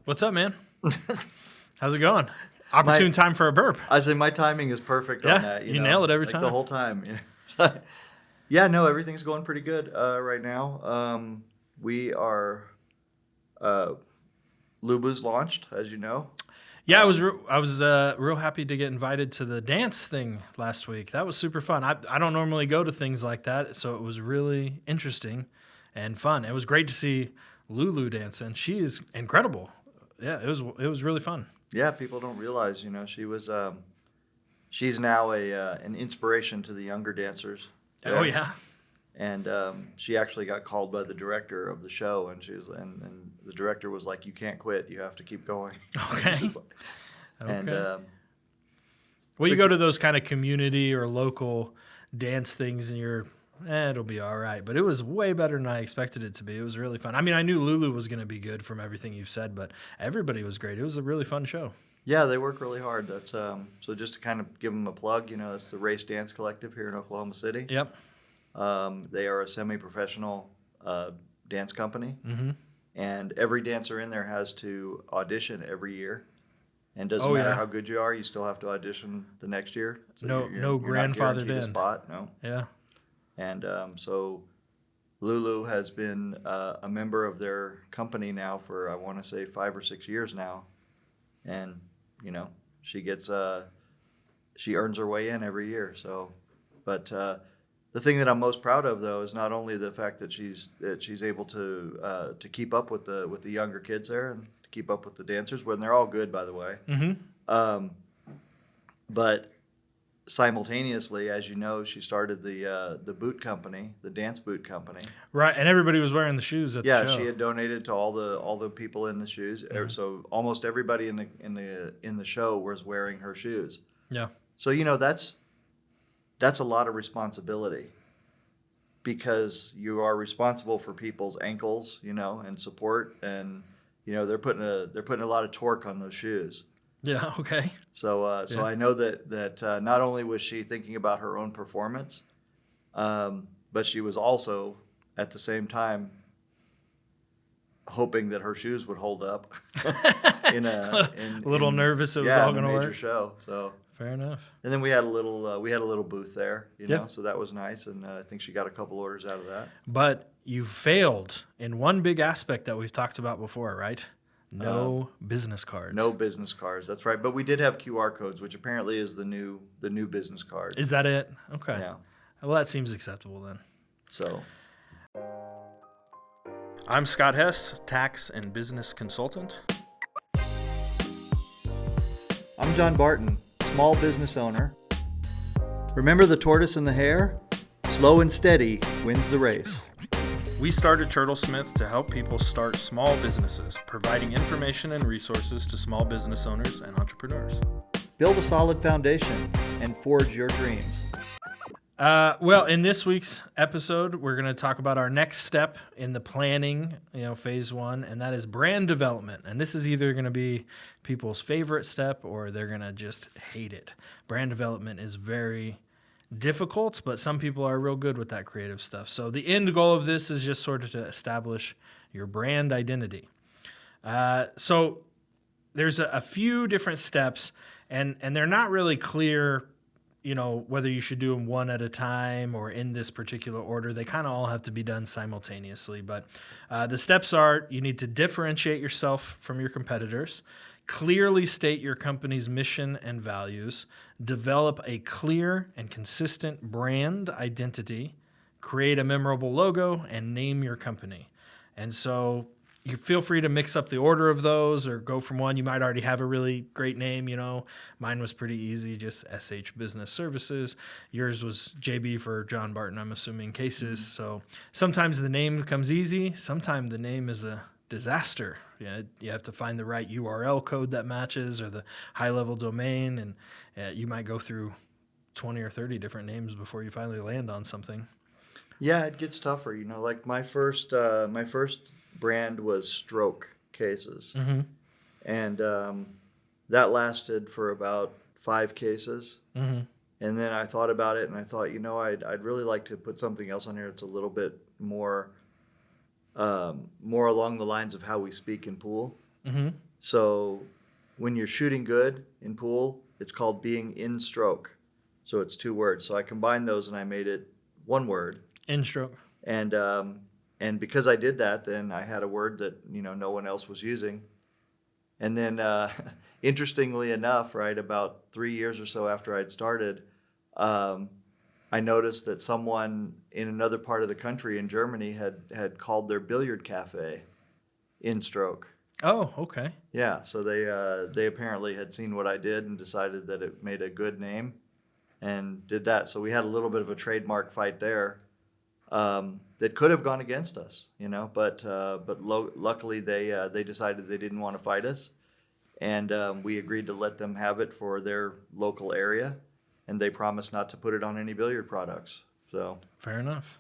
What's up, man? How's it going? Opportune time for a burp. I say my timing is perfect on that. You nail it every time. The whole time. So, yeah, no, everything's going pretty good right now. We are Lubu's launched, as you know. Yeah, I was real happy to get invited to the dance thing last week. That was super fun. I don't normally go to things like that, so it was really interesting and fun. It was great to see Lulu dancing. She is incredible. Yeah, it was really fun. Yeah, people don't realize, she's now an inspiration to the younger dancers. Oh yeah. And she actually got called by the director of the show, and and the director was like, "You can't quit. You have to keep going." Okay. And well, you go to those kind of community or local dance things, and it'll be all right. But it was way better than I expected it to be. It was really fun. I mean, I knew Lulu was going to be good from everything you've said, but everybody was great. It was a really fun show. Yeah, they work really hard. That's so just to kind of give them a plug, that's the Race Dance Collective here in Oklahoma City. Yep. They are a semi-professional dance company, mm-hmm. and every dancer in there has to audition every year. And doesn't matter how good you are, you still have to audition the next year. So no you're grandfathered in. in. Spot, no. Yeah. And so Lulu has been a member of their company now for, I want to say, 5 or 6 years now. And, she gets, she earns her way in every year. So, but the thing that I'm most proud of, though, is not only the fact that she's able to keep up with the younger kids there and to keep up with the dancers, when they're all good, by the way. Mm-hmm. But simultaneously, as you know, she started the boot company, the dance boot company. Right, and everybody was wearing the shoes at the show. Yeah, she had donated to all the people in the shoes. Mm-hmm. So almost everybody in the show was wearing her shoes. Yeah. So that's a lot of responsibility, because you are responsible for people's ankles, and support, and they're putting a lot of torque on those shoes. Yeah. Okay. So I know that not only was she thinking about her own performance, but she was also at the same time hoping that her shoes would hold up. A little nervous it was all going to work. Major show. So fair enough. And then we had a little booth there, so that was nice, and I think she got a couple orders out of that. But you failed in one big aspect that we've talked about before, right? No business cards. No business cards. That's right. But we did have QR codes, which apparently is the new business card. Is that it? Okay. Yeah. Well, that seems acceptable then. So, I'm Scott Hess, tax and business consultant. I'm John Barton, small business owner. Remember the tortoise and the hare? Slow and steady wins the race. We started Turtlesmith to help people start small businesses, providing information and resources to small business owners and entrepreneurs. Build a solid foundation and forge your dreams. Well, in this week's episode, we're going to talk about our next step in the planning, phase 1, and that is brand development. And this is either going to be people's favorite step or they're going to just hate it. Brand development is very difficult, but some people are real good with that creative stuff. So the end goal of this is just sort of to establish your brand identity. So there's a few different steps, and they're not really clear, whether you should do them one at a time or in this particular order. They kind of all have to be done simultaneously. But the steps are: you need to differentiate yourself from your competitors, clearly state your company's mission and values, develop a clear and consistent brand identity, create a memorable logo, and name your company. And so you feel free to mix up the order of those or go from one. You might already have a really great name, Mine was pretty easy, just SH Business Services. Yours was JB for John Barton, I'm assuming, Cases. Mm-hmm. So sometimes the name comes easy. Sometimes the name is a disaster. You have to find the right URL code that matches or the high-level domain, and you might go through 20 or 30 different names before you finally land on something. Yeah, it gets tougher. Like my first brand was Stroke Cases, mm-hmm. and that lasted for about 5 cases. Mm-hmm. And then I thought about it, and I thought, I'd really like to put something else on here that's a little bit more along the lines of how we speak in pool. Mm-hmm. So when you're shooting good in pool, it's called being in stroke. So it's 2 words. So I combined those and I made it 1 word. In stroke. And because I did that, then I had a word that no one else was using. And then, interestingly enough, right about 3 years or so after I'd started, I noticed that someone in another part of the country in Germany had called their billiard cafe in stroke. Oh, okay. Yeah, so they apparently had seen what I did and decided that it made a good name and did that. So we had a little bit of a trademark fight there, that could have gone against us, but luckily they decided they didn't want to fight us, and we agreed to let them have it for their local area, and they promised not to put it on any billiard products. So Fair enough.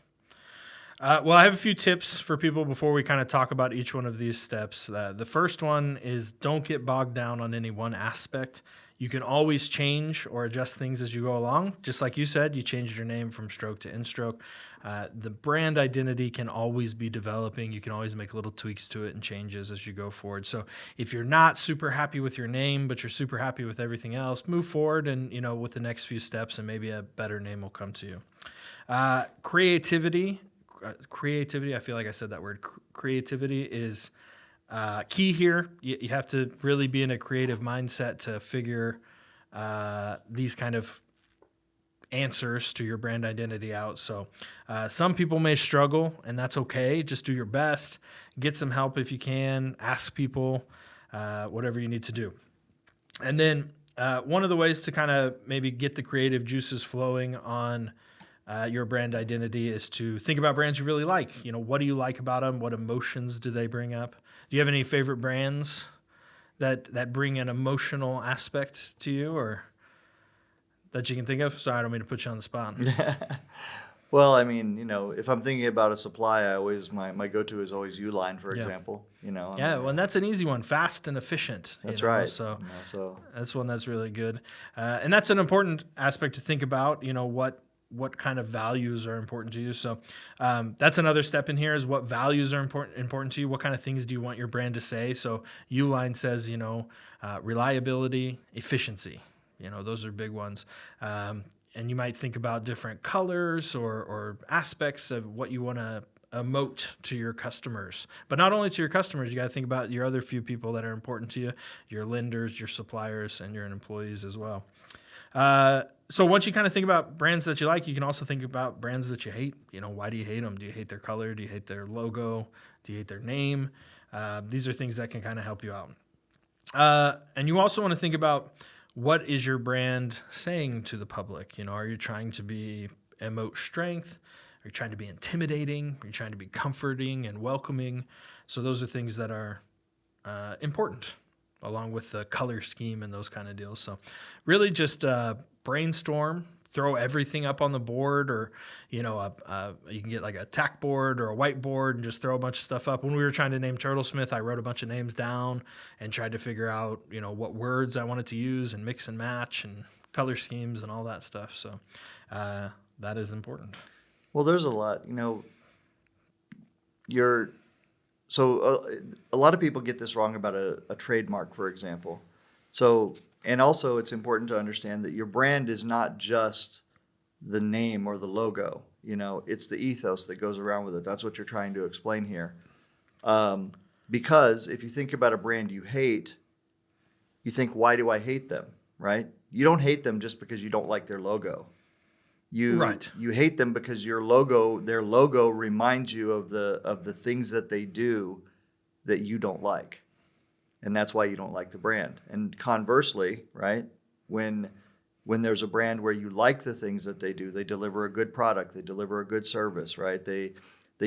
Well, I have a few tips for people before we kind of talk about each one of these steps. The first one is don't get bogged down on any one aspect. You can always change or adjust things as you go along. Just like you said, you changed your name from stroke to in stroke. The brand identity can always be developing. You can always make little tweaks to it and changes as you go forward. So if you're not super happy with your name, but you're super happy with everything else, move forward and, with the next few steps, and maybe a better name will come to you. Creativity, I feel like I said that word. Creativity is key here. You have to really be in a creative mindset to figure these kind of answers to your brand identity out. So some people may struggle, and that's okay. Just do your best. Get some help if you can. Ask people, whatever you need to do. And then one of the ways to kind of maybe get the creative juices flowing on your brand identity is to think about brands you really like. What do you like about them? What emotions do they bring up? Do you have any favorite brands that bring an emotional aspect to you, or that you can think of? Sorry, I don't mean to put you on the spot. Well, I mean, if I'm thinking about a supply, I always my go-to is always Uline, for example. Well, and that's an easy one, fast and efficient. That's right. So, so that's one that's really good, and that's an important aspect to think about. What kind of values are important to you. So that's another step in here is what values are important to you. What kind of things do you want your brand to say? So Uline says, reliability, efficiency. Those are big ones. And you might think about different colors or aspects of what you want to emote to your customers. But not only to your customers, you got to think about your other few people that are important to you, your lenders, your suppliers, and your employees as well. So once you kind of think about brands that you like, you can also think about brands that you hate. Why do you hate them? Do you hate their color? Do you hate their logo? Do you hate their name? These are things that can kind of help you out. And you also want to think about what is your brand saying to the public? Are you trying to emote strength? Are you trying to be intimidating? Are you trying to be comforting and welcoming? So those are things that are important, along with the color scheme and those kind of deals. So really just brainstorm, throw everything up on the board, or, you can get like a tack board or a whiteboard and just throw a bunch of stuff up. When we were trying to name Turtlesmith, I wrote a bunch of names down and tried to figure out, what words I wanted to use and mix and match and color schemes and all that stuff. So that is important. Well, there's a lot, So a lot of people get this wrong about a trademark, for example. So, and also it's important to understand that your brand is not just the name or the logo. It's the ethos that goes around with it. That's what you're trying to explain here. Because if you think about a brand you hate, you think, why do I hate them, right? You don't hate them just because you don't like their logo. You hate them because their logo reminds you of the things that they do that you don't like. And that's why you don't like the brand. And conversely, right, when there's a brand where you like the things that they do, they deliver a good product, they deliver a good service, right? They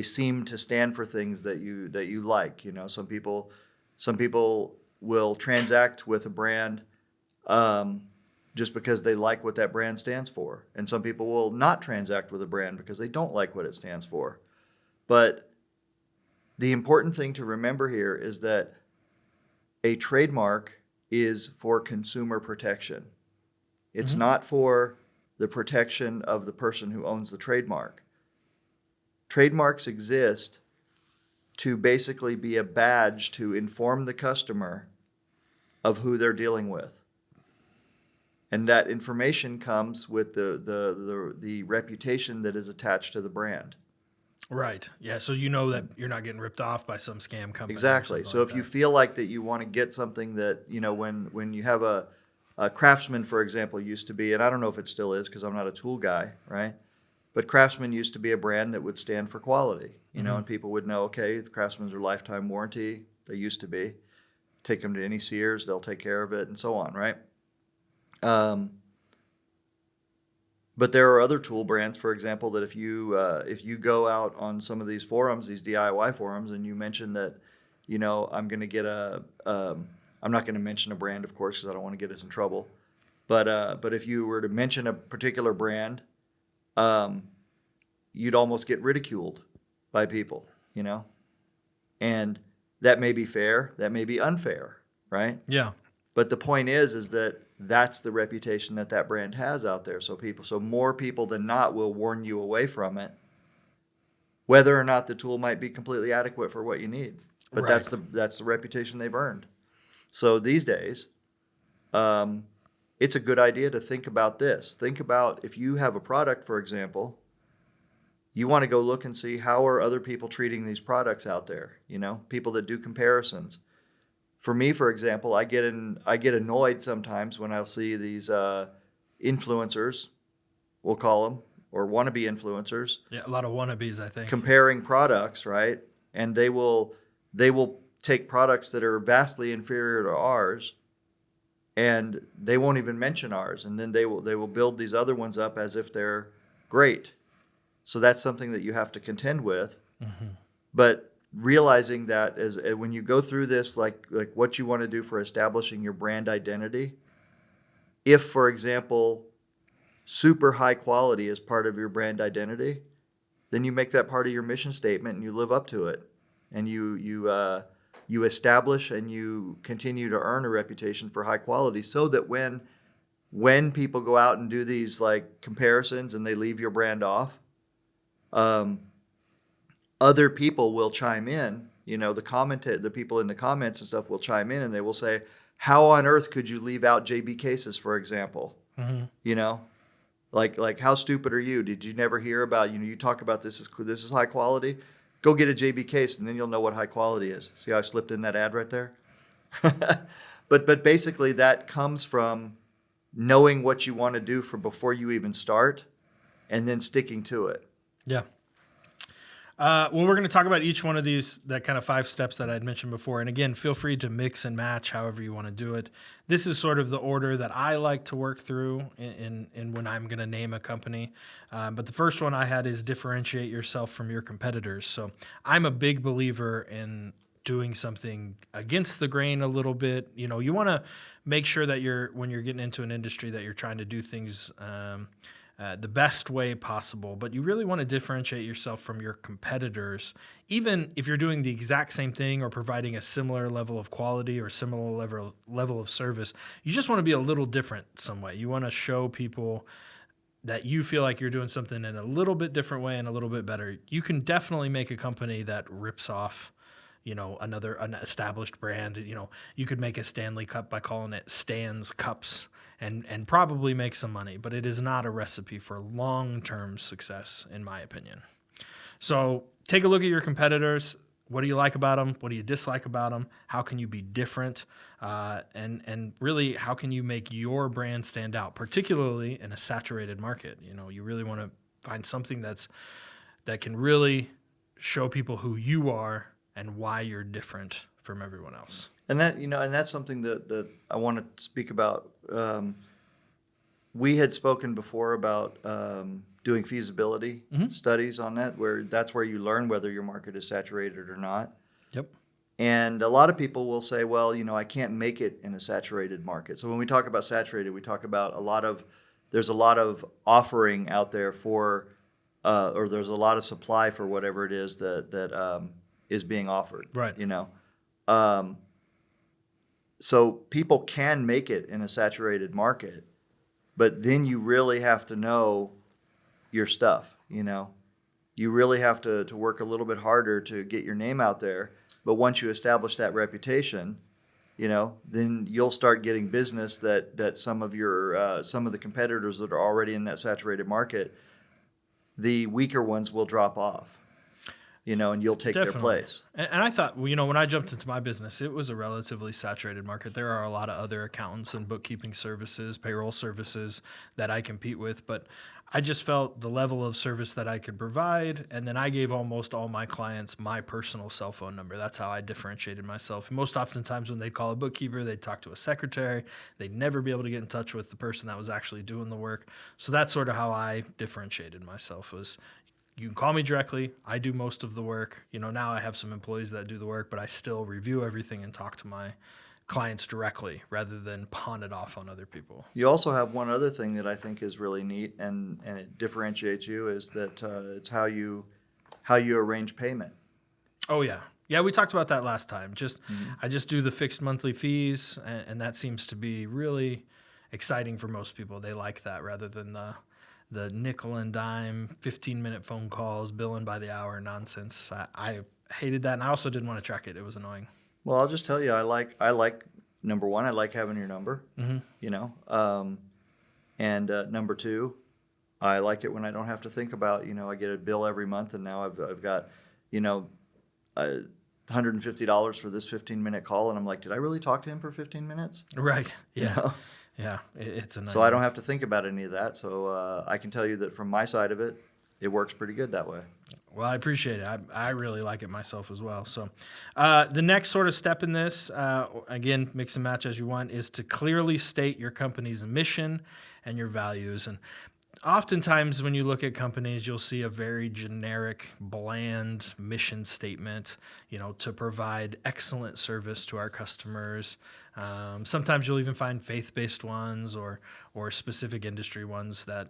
seem to stand for things that you like. Some people will transact with a brand just because they like what that brand stands for. And some people will not transact with a brand because they don't like what it stands for. But the important thing to remember here is that a trademark is for consumer protection. It's not for the protection of the person who owns the trademark. Trademarks exist to basically be a badge to inform the customer of who they're dealing with. And that information comes with the reputation that is attached to the brand. Right. Yeah. So you know that you're not getting ripped off by some scam company. Exactly. So if you feel like that you want to get something that, when you have a Craftsman, for example, used to be, and I don't know if it still is because I'm not a tool guy, right? But Craftsman used to be a brand that would stand for quality, and people would know, okay, the Craftsman's are lifetime warranty. They used to be. Take them to any Sears, they'll take care of it, and so on, right? But there are other tool brands, for example, that if you go out on some of these forums, these DIY forums, and you mention that, I'm going to get I'm not going to mention a brand, of course, because I don't want to get us in trouble. But if you were to mention a particular brand, you'd almost get ridiculed by people, and that may be fair, that may be unfair, right? Yeah. But the point is that that's the reputation that brand has out there. So more people than not will warn you away from it, whether or not the tool might be completely adequate for what you need. But Right. that's the reputation they've earned. So these days, it's a good idea to think about this. Think about if you have a product, for example, you want to go look and see how are other people treating these products out there. People that do comparisons. For me, for example, I get annoyed sometimes when I'll see these influencers, we'll call them, or wannabe influencers. Yeah, a lot of wannabes, I think. Comparing products, right? And they will take products that are vastly inferior to ours, and they won't even mention ours, and then they will build these other ones up as if they're great. So that's something that you have to contend with. Mm-hmm. But realizing that as when you go through this, like what you want to do for establishing your brand identity, if, for example, super high quality is part of your brand identity, then you make that part of your mission statement and you live up to it, and you establish and you continue to earn a reputation for high quality, so that when people go out and do these like comparisons and they leave your brand off, other people will chime in. The people in the comments and stuff will chime in, and they will say, "How on earth could you leave out JB cases, for example?" Mm-hmm. Like how stupid are you? Did you never hear about? You talk about this is high quality. Go get a JB case, and then you'll know what high quality is. See how I slipped in that ad right there? But basically, that comes from knowing what you want to do before you even start, and then sticking to it. Yeah. Well, we're going to talk about each one of these, that kind of 5 steps that I'd mentioned before. And again, feel free to mix and match however you want to do it. This is sort of the order that I like to work through in when I'm going to name a company. But the first one I had is differentiate yourself from your competitors. So I'm a big believer in doing something against the grain a little bit. You want to make sure that when you're getting into an industry, that you're trying to do things the best way possible, but you really want to differentiate yourself from your competitors, even if you're doing the exact same thing or providing a similar level of quality or similar level of service. You just want to be a little different some way. You want to show people that you feel like you're doing something in a little bit different way and a little bit better. You can definitely make a company that rips off an established brand. You could make a Stanley Cup by calling it Stan's Cups and probably make some money, but it is not a recipe for long-term success, in my opinion. So take a look at your competitors. What do you like about them? What do you dislike about them? How can you be different? And really, how can you make your brand stand out, particularly in a saturated market? You really want to find something that can really show people who you are and why you're different from everyone else. And that's something that I want to speak about. We had spoken before about doing feasibility studies on that, that's where you learn whether your market is saturated or not. Yep. And a lot of people will say, well, I can't make it in a saturated market. So when we talk about saturated, we talk about there's a lot of offering out there for, or there's a lot of supply for whatever it is that is being offered. Right. So people can make it in a saturated market, but then you really have to know your stuff. You really have to work a little bit harder to get your name out there. But once you establish that reputation, then you'll start getting business that some of the competitors that are already in that saturated market, the weaker ones will drop off, and you'll take their place. And I thought, when I jumped into my business, it was a relatively saturated market. There are a lot of other accountants and bookkeeping services, payroll services that I compete with, but I just felt the level of service that I could provide, and then I gave almost all my clients my personal cell phone number. That's how I differentiated myself. Most oftentimes when they'd call a bookkeeper, they'd talk to a secretary. They'd never be able to get in touch with the person that was actually doing the work. So that's sort of how I differentiated myself was, you can call me directly. I do most of the work. Now I have some employees that do the work, but I still review everything and talk to my clients directly rather than pawn it off on other people. You also have one other thing that I think is really neat and it differentiates you is that it's how you arrange payment. Oh, yeah. Yeah, we talked about that last time. I just do the fixed monthly fees, and that seems to be really exciting for most people. They like that rather than the nickel and dime, 15-minute phone calls, billing by the hour nonsense. I hated that, and I also didn't want to track it. It was annoying. Well, I'll just tell you, I like number one, I like having your number, and number two, I like it when I don't have to think about, I get a bill every month, and now I've got, $150 for this 15-minute call, and I'm like, did I really talk to him for 15 minutes? Right. Yeah. Yeah. It's a nightmare. So I don't have to think about any of that. So I can tell you that from my side of it, it works pretty good that way. Well, I appreciate it. I really like it myself as well. So the next sort of step in this, again, mix and match as you want, is to clearly state your company's mission and your values. And oftentimes when you look at companies, you'll see a very generic, bland mission statement, to provide excellent service to our customers. Sometimes you'll even find faith-based ones or specific industry ones that,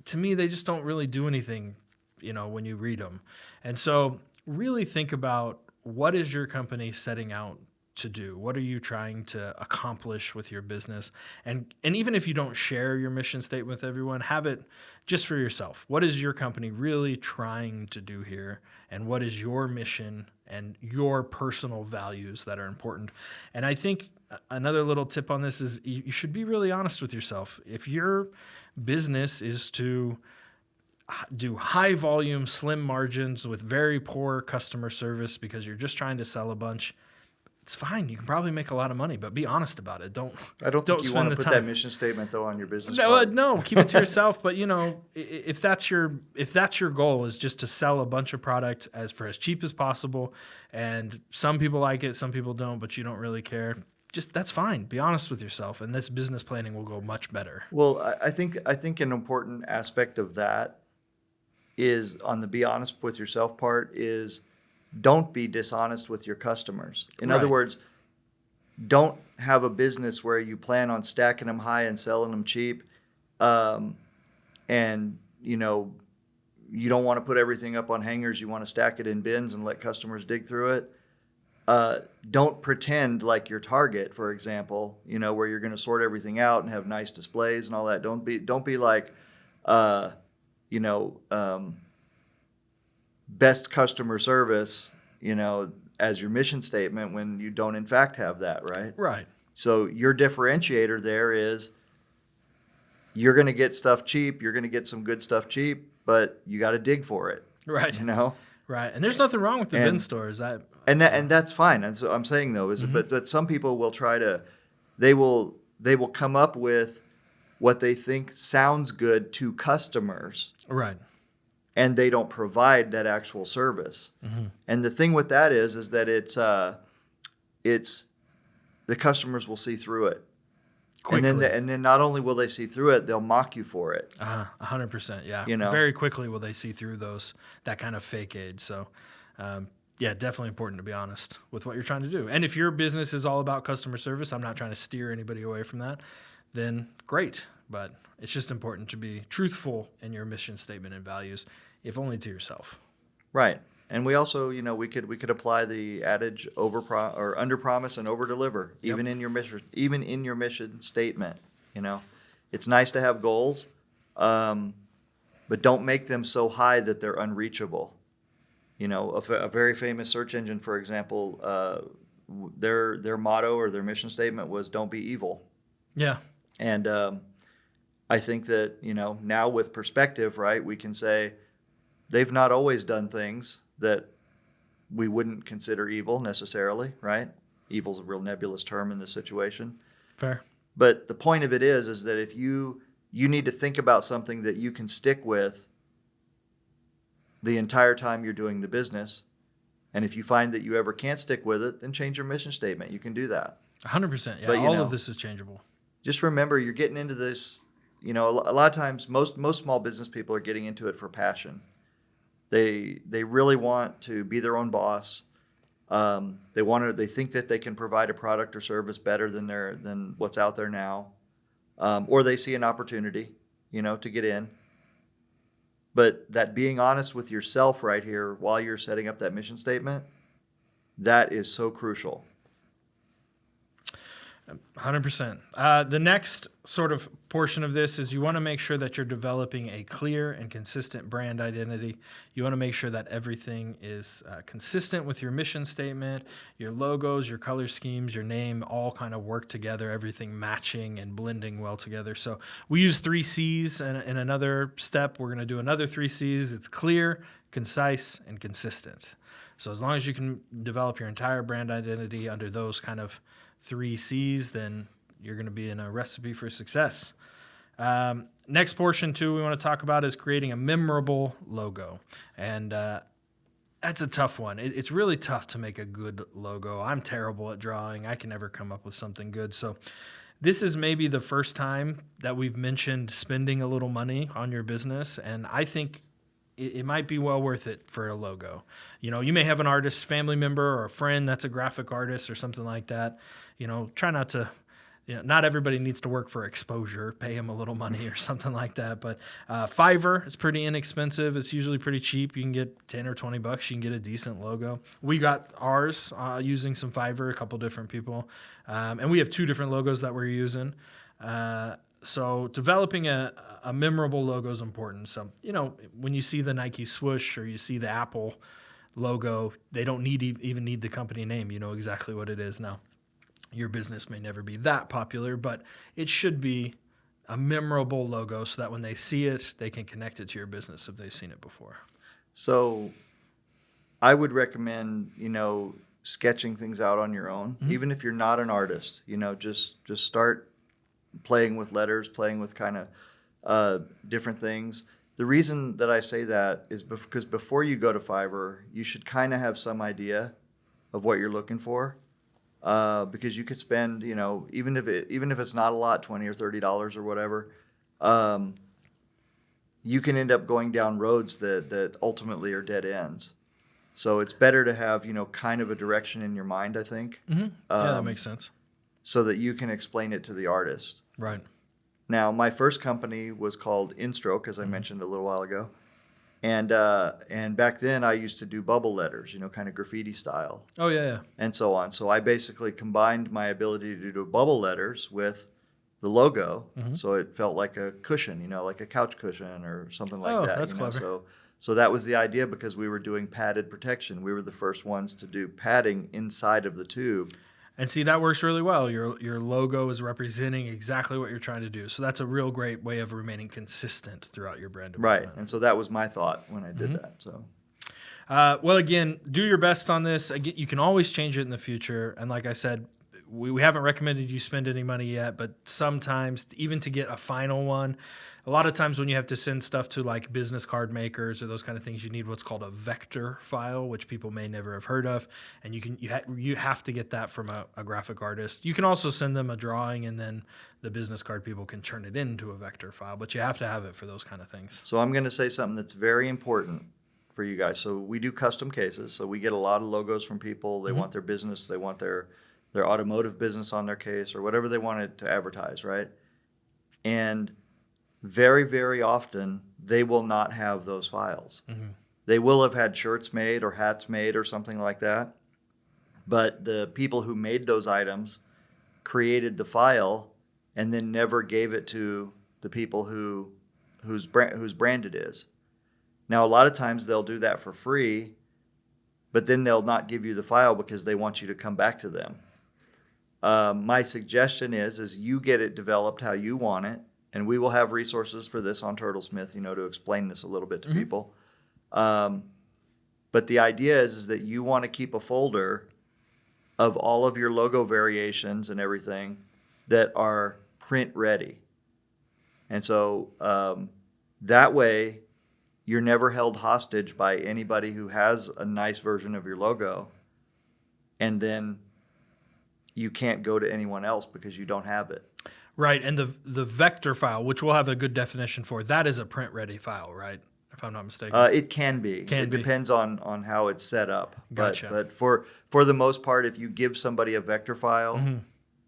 to me, they just don't really do anything, when you read them. And so really think about, what is your company setting out to do? What are you trying to accomplish with your business? And even if you don't share your mission statement with everyone, have it just for yourself. What is your company really trying to do here? And what is your mission and your personal values that are important? And I think another little tip on this is you should be really honest with yourself. If your business is to do high volume, slim margins with very poor customer service because you're just trying to sell a bunch, it's fine. You can probably make a lot of money, but be honest about it. I don't think you want to put that mission statement though on your business card. No, keep it to yourself. But if that's your goal is just to sell a bunch of product for as cheap as possible, and some people like it, some people don't, but you don't really care, that's fine. Be honest with yourself, and this business planning will go much better. Well, I think an important aspect of that is on the be honest with yourself part is, don't be dishonest with your customers. In other words, don't have a business where you plan on stacking them high and selling them cheap, and you don't want to put everything up on hangers. You want to stack it in bins and let customers dig through it. Don't pretend like your Target, for example, where you're going to sort everything out and have nice displays and all that. Don't be like, best customer service, as your mission statement when you don't in fact have that, right? Right. So your differentiator there is, you're going to get stuff cheap, you're going to get some good stuff cheap, but you got to dig for it. Right. Right. And there's nothing wrong with the bin stores. And that's fine. And so I'm saying though is, but some people will they will come up with what they think sounds good to customers. Right. And they don't provide that actual service. Mm-hmm. And the thing with that is that it's the customers will see through it. Quickly. And then not only will they see through it, they'll mock you for it. 100%. Yeah. Very quickly will they see through that kind of fake aid. So, definitely important to be honest with what you're trying to do. And if your business is all about customer service, I'm not trying to steer anybody away from that, then great. But it's just important to be truthful in your mission statement and values, if only to yourself. Right. And we also, we could apply the adage under promise and over deliver, even in your mission statement. It's nice to have goals, but don't make them so high that they're unreachable. A very famous search engine, for example, their motto or their mission statement was "Don't be evil." Yeah. And I think that, now with perspective, right, we can say they've not always done things that we wouldn't consider evil necessarily, right? Evil's a real nebulous term in this situation. Fair. But the point of it is that if you need to think about something that you can stick with the entire time you're doing the business. And if you find that you ever can't stick with it, then change your mission statement. You can do that. 100%. Yeah. But, All of this is changeable. Just remember, you're getting into this, a lot of times most small business people are getting into it for passion. They really want to be their own boss. They think that they can provide a product or service better than what's out there now. Or they see an opportunity, to get in. But that being honest with yourself right here while you're setting up that mission statement, that is so crucial. 100%. The next sort of portion of this is you want to make sure that you're developing a clear and consistent brand identity. You want to make sure that everything is consistent with your mission statement, your logos, your color schemes, your name, all kind of work together, everything matching and blending well together. So we use 3 C's in another step. We're going to do another 3 C's. It's clear, concise, and consistent. So as long as you can develop your entire brand identity under those kind of 3 C's, then you're going to be in a recipe for success. Next portion, too, we want to talk about is creating a memorable logo. And that's a tough one. It's really tough to make a good logo. I'm terrible at drawing. I can never come up with something good. So this is maybe the first time that we've mentioned spending a little money on your business. And I think it might be well worth it for a logo. You may have an artist, family member, or a friend that's a graphic artist or something like that. Try not to, not everybody needs to work for exposure. Pay them a little money or something like that. But Fiverr is pretty inexpensive. It's usually pretty cheap. You can get $10 or $20. You can get a decent logo. We got ours using some Fiverr, a couple different people. And we have 2 different logos that we're using. So developing a memorable logo is important. So, when you see the Nike swoosh or you see the Apple logo, they don't even need the company name. You know exactly what it is. Now, your business may never be that popular, but it should be a memorable logo so that when they see it, they can connect it to your business if they've seen it before. So I would recommend, sketching things out on your own, even if you're not an artist, just start playing with letters, playing with kind of different things. The reason that I say that is because before you go to Fiverr, you should kind of have some idea of what you're looking for, because you could spend, even if it's not a lot, $20 or $30 or whatever, you can end up going down roads that ultimately are dead ends. So it's better to have, kind of a direction in your mind, I think. Yeah, that makes sense. So that you can explain it to the artist. Right. Now, my first company was called InStroke, as I mentioned a little while ago. And back then I used to do bubble letters, kind of graffiti style. Oh, yeah. And so on. So I basically combined my ability to do bubble letters with the logo. So it felt like a cushion, like a couch cushion or something like that. That's clever. So that was the idea, because we were doing padded protection. We were the first ones to do padding inside of the tube. And see, that works really well. Your logo is representing exactly what you're trying to do. So that's a real great way of remaining consistent throughout your brand development. Right. And so that was my thought when I did that. So, well, again, do your best on this. Again, you can always change it in the future. And like I said, we haven't recommended you spend any money yet, but sometimes even to get a final one, a lot of times when you have to send stuff to like business card makers or those kind of things, you need what's called a vector file, which people may never have heard of. And you have to get that from a graphic artist. You can also send them a drawing, and then the business card people can turn it into a vector file, but you have to have it for those kind of things. So I'm going to say something that's very important for you guys. So we do custom cases. So we get a lot of logos from people. They want their business, they want their automotive business on their case, or whatever they wanted to advertise, right? And very, very often, they will not have those files. They will have had shirts made or hats made or something like that. But the people who made those items created the file and then never gave it to the people whose brand it is. Now, a lot of times they'll do that for free, but then they'll not give you the file because they want you to come back to them. My suggestion is you get it developed how you want it, and we will have resources for this on Turtlesmith, to explain this a little bit to people. But the idea is that you want to keep a folder of all of your logo variations and everything that are print ready. And so that way you're never held hostage by anybody who has a nice version of your logo, and then you can't go to anyone else because you don't have it. Right, and the vector file, which we'll have a good definition for, that is a print-ready file, right? If I'm not mistaken. It can be. It depends on how it's set up. Gotcha. But for the most part, if you give somebody a vector file,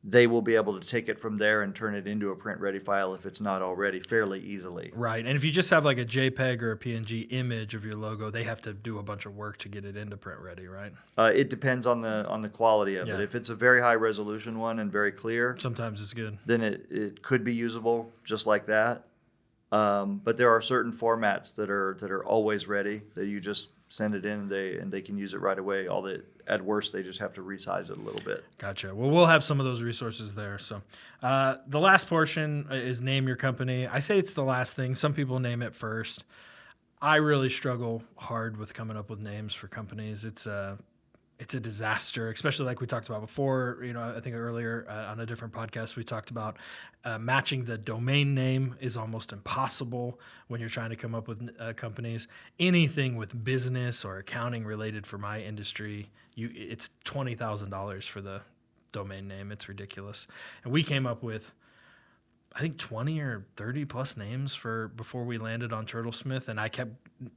they will be able to take it from there and turn it into a print-ready file if it's not already, fairly easily. Right, and if you just have like a JPEG or a PNG image of your logo, they have to do a bunch of work to get it into print-ready, right? It depends on the quality of it. If it's a very high-resolution one and very clear, sometimes it's good. Then it could be usable just like that. But there are certain formats that are always ready that you just send it in and they can use it right away. At worst, they just have to resize it a little bit. Gotcha. Well, we'll have some of those resources there. So the last portion is name your company. I say it's the last thing. Some people name it first. I really struggle hard with coming up with names for companies. It's a disaster, especially like we talked about before. I think earlier on a different podcast, we talked about matching the domain name is almost impossible when you're trying to come up with companies. Anything with business or accounting related for my industry, it's $20,000 for the domain name. It's ridiculous. And we came up with, I think, 20 or 30 plus names before we landed on Turtlesmith, and I kept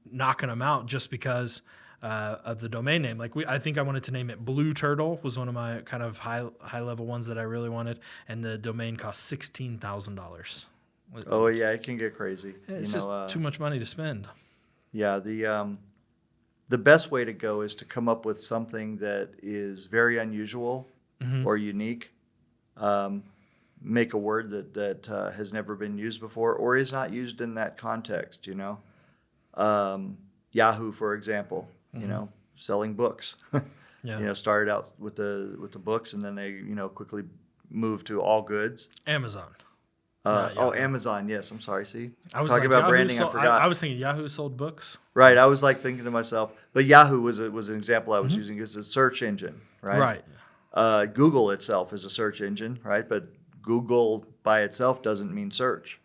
knocking them out just because of the domain name. I think I wanted to name it Blue Turtle, was one of my kind of high level ones that I really wanted, and the domain cost $16,000. Oh yeah, it can get crazy. It's just too much money to spend. Yeah, the best way to go is to come up with something that is very unusual or unique. Make a word that has never been used before or is not used in that context. Yahoo, for example. Selling books. Started out with the books, and then they quickly moved to all goods. Amazon. Amazon. Yes, I'm sorry. See, I was talking about branding. I forgot. I was thinking Yahoo sold books. Right. I was thinking to myself, but Yahoo was an example I was using as a search engine. Right. Right. Google itself is a search engine, right? But Google by itself doesn't mean search.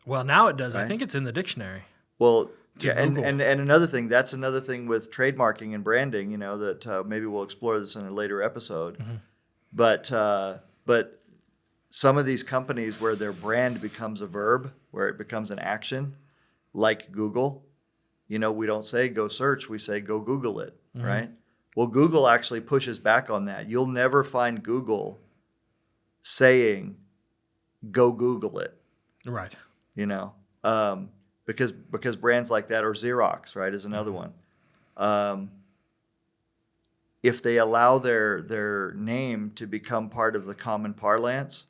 Well, now it does. Right? I think it's in the dictionary. Well. Yeah, and another thing, that's another thing with trademarking and branding, that maybe we'll explore this in a later episode. But some of these companies where their brand becomes a verb, where it becomes an action, like Google, we don't say go search, we say go Google it, right? Well, Google actually pushes back on that. You'll never find Google saying go Google it. Right. Because brands like that, or Xerox, right, is another one. If they allow their name to become part of the common parlance,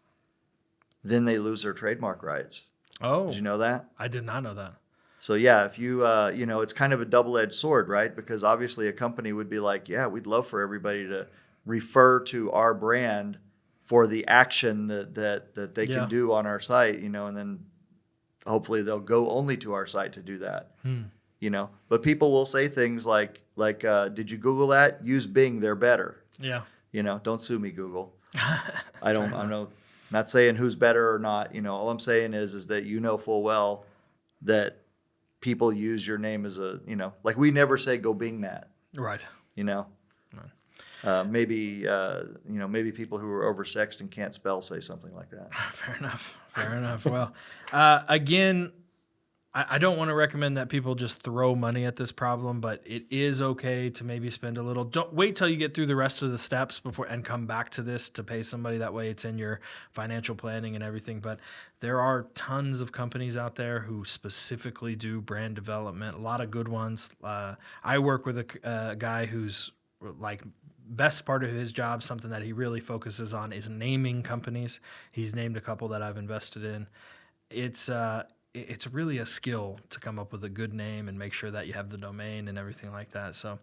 then they lose their trademark rights. Oh. Did you know that? I did not know that. So yeah, if you, it's kind of a double-edged sword, right? Because obviously a company would be like, yeah, we'd love for everybody to refer to our brand for the action that they can do on our site, and then hopefully they'll go only to our site to do that, But people will say things like, did you Google that? Use Bing, they're better. Yeah. Don't sue me, Google. I'm not saying who's better or not. All I'm saying is that full well that people use your name as we never say go Bing that. Right. Maybe people who are oversexed and can't spell say something like that. Fair enough. Well, again, I don't want to recommend that people just throw money at this problem, but it is okay to maybe spend a little. Don't wait till you get through the rest of the steps before and come back to this to pay somebody. That way it's in your financial planning and everything. But there are tons of companies out there who specifically do brand development, a lot of good ones. I work with a guy who's best part of his job, something that he really focuses on, is naming companies. He's named a couple that I've invested in. It's it's really a skill to come up with a good name and make sure that you have the domain and everything like that. So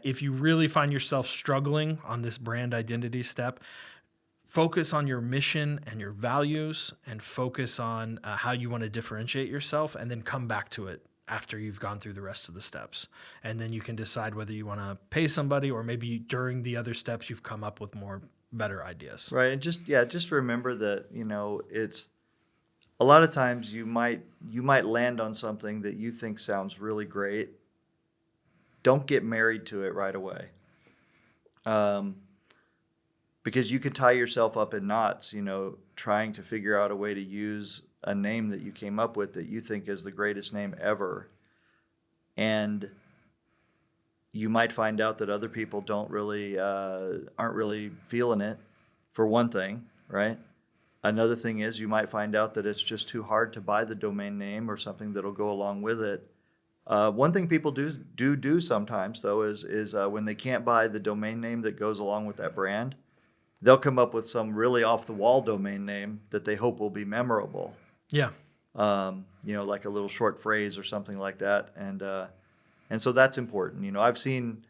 if you really find yourself struggling on this brand identity step, focus on your mission and your values, and focus on how you want to differentiate yourself, and then come back to it after you've gone through the rest of the steps. And then you can decide whether you want to pay somebody, or maybe during the other steps you've come up with more better ideas. Right. And just remember that, it's a lot of times you might land on something that you think sounds really great. Don't get married to it right away. Because you could tie yourself up in knots, trying to figure out a way to use a name that you came up with that you think is the greatest name ever. And you might find out that other people aren't really feeling it, for one thing, right? Another thing is you might find out that it's just too hard to buy the domain name or something that'll go along with it. One thing people do sometimes, though, is when they can't buy the domain name that goes along with that brand, they'll come up with some really off-the-wall domain name that they hope will be memorable. Yeah. Like a little short phrase or something like that, and so that's important. I've seen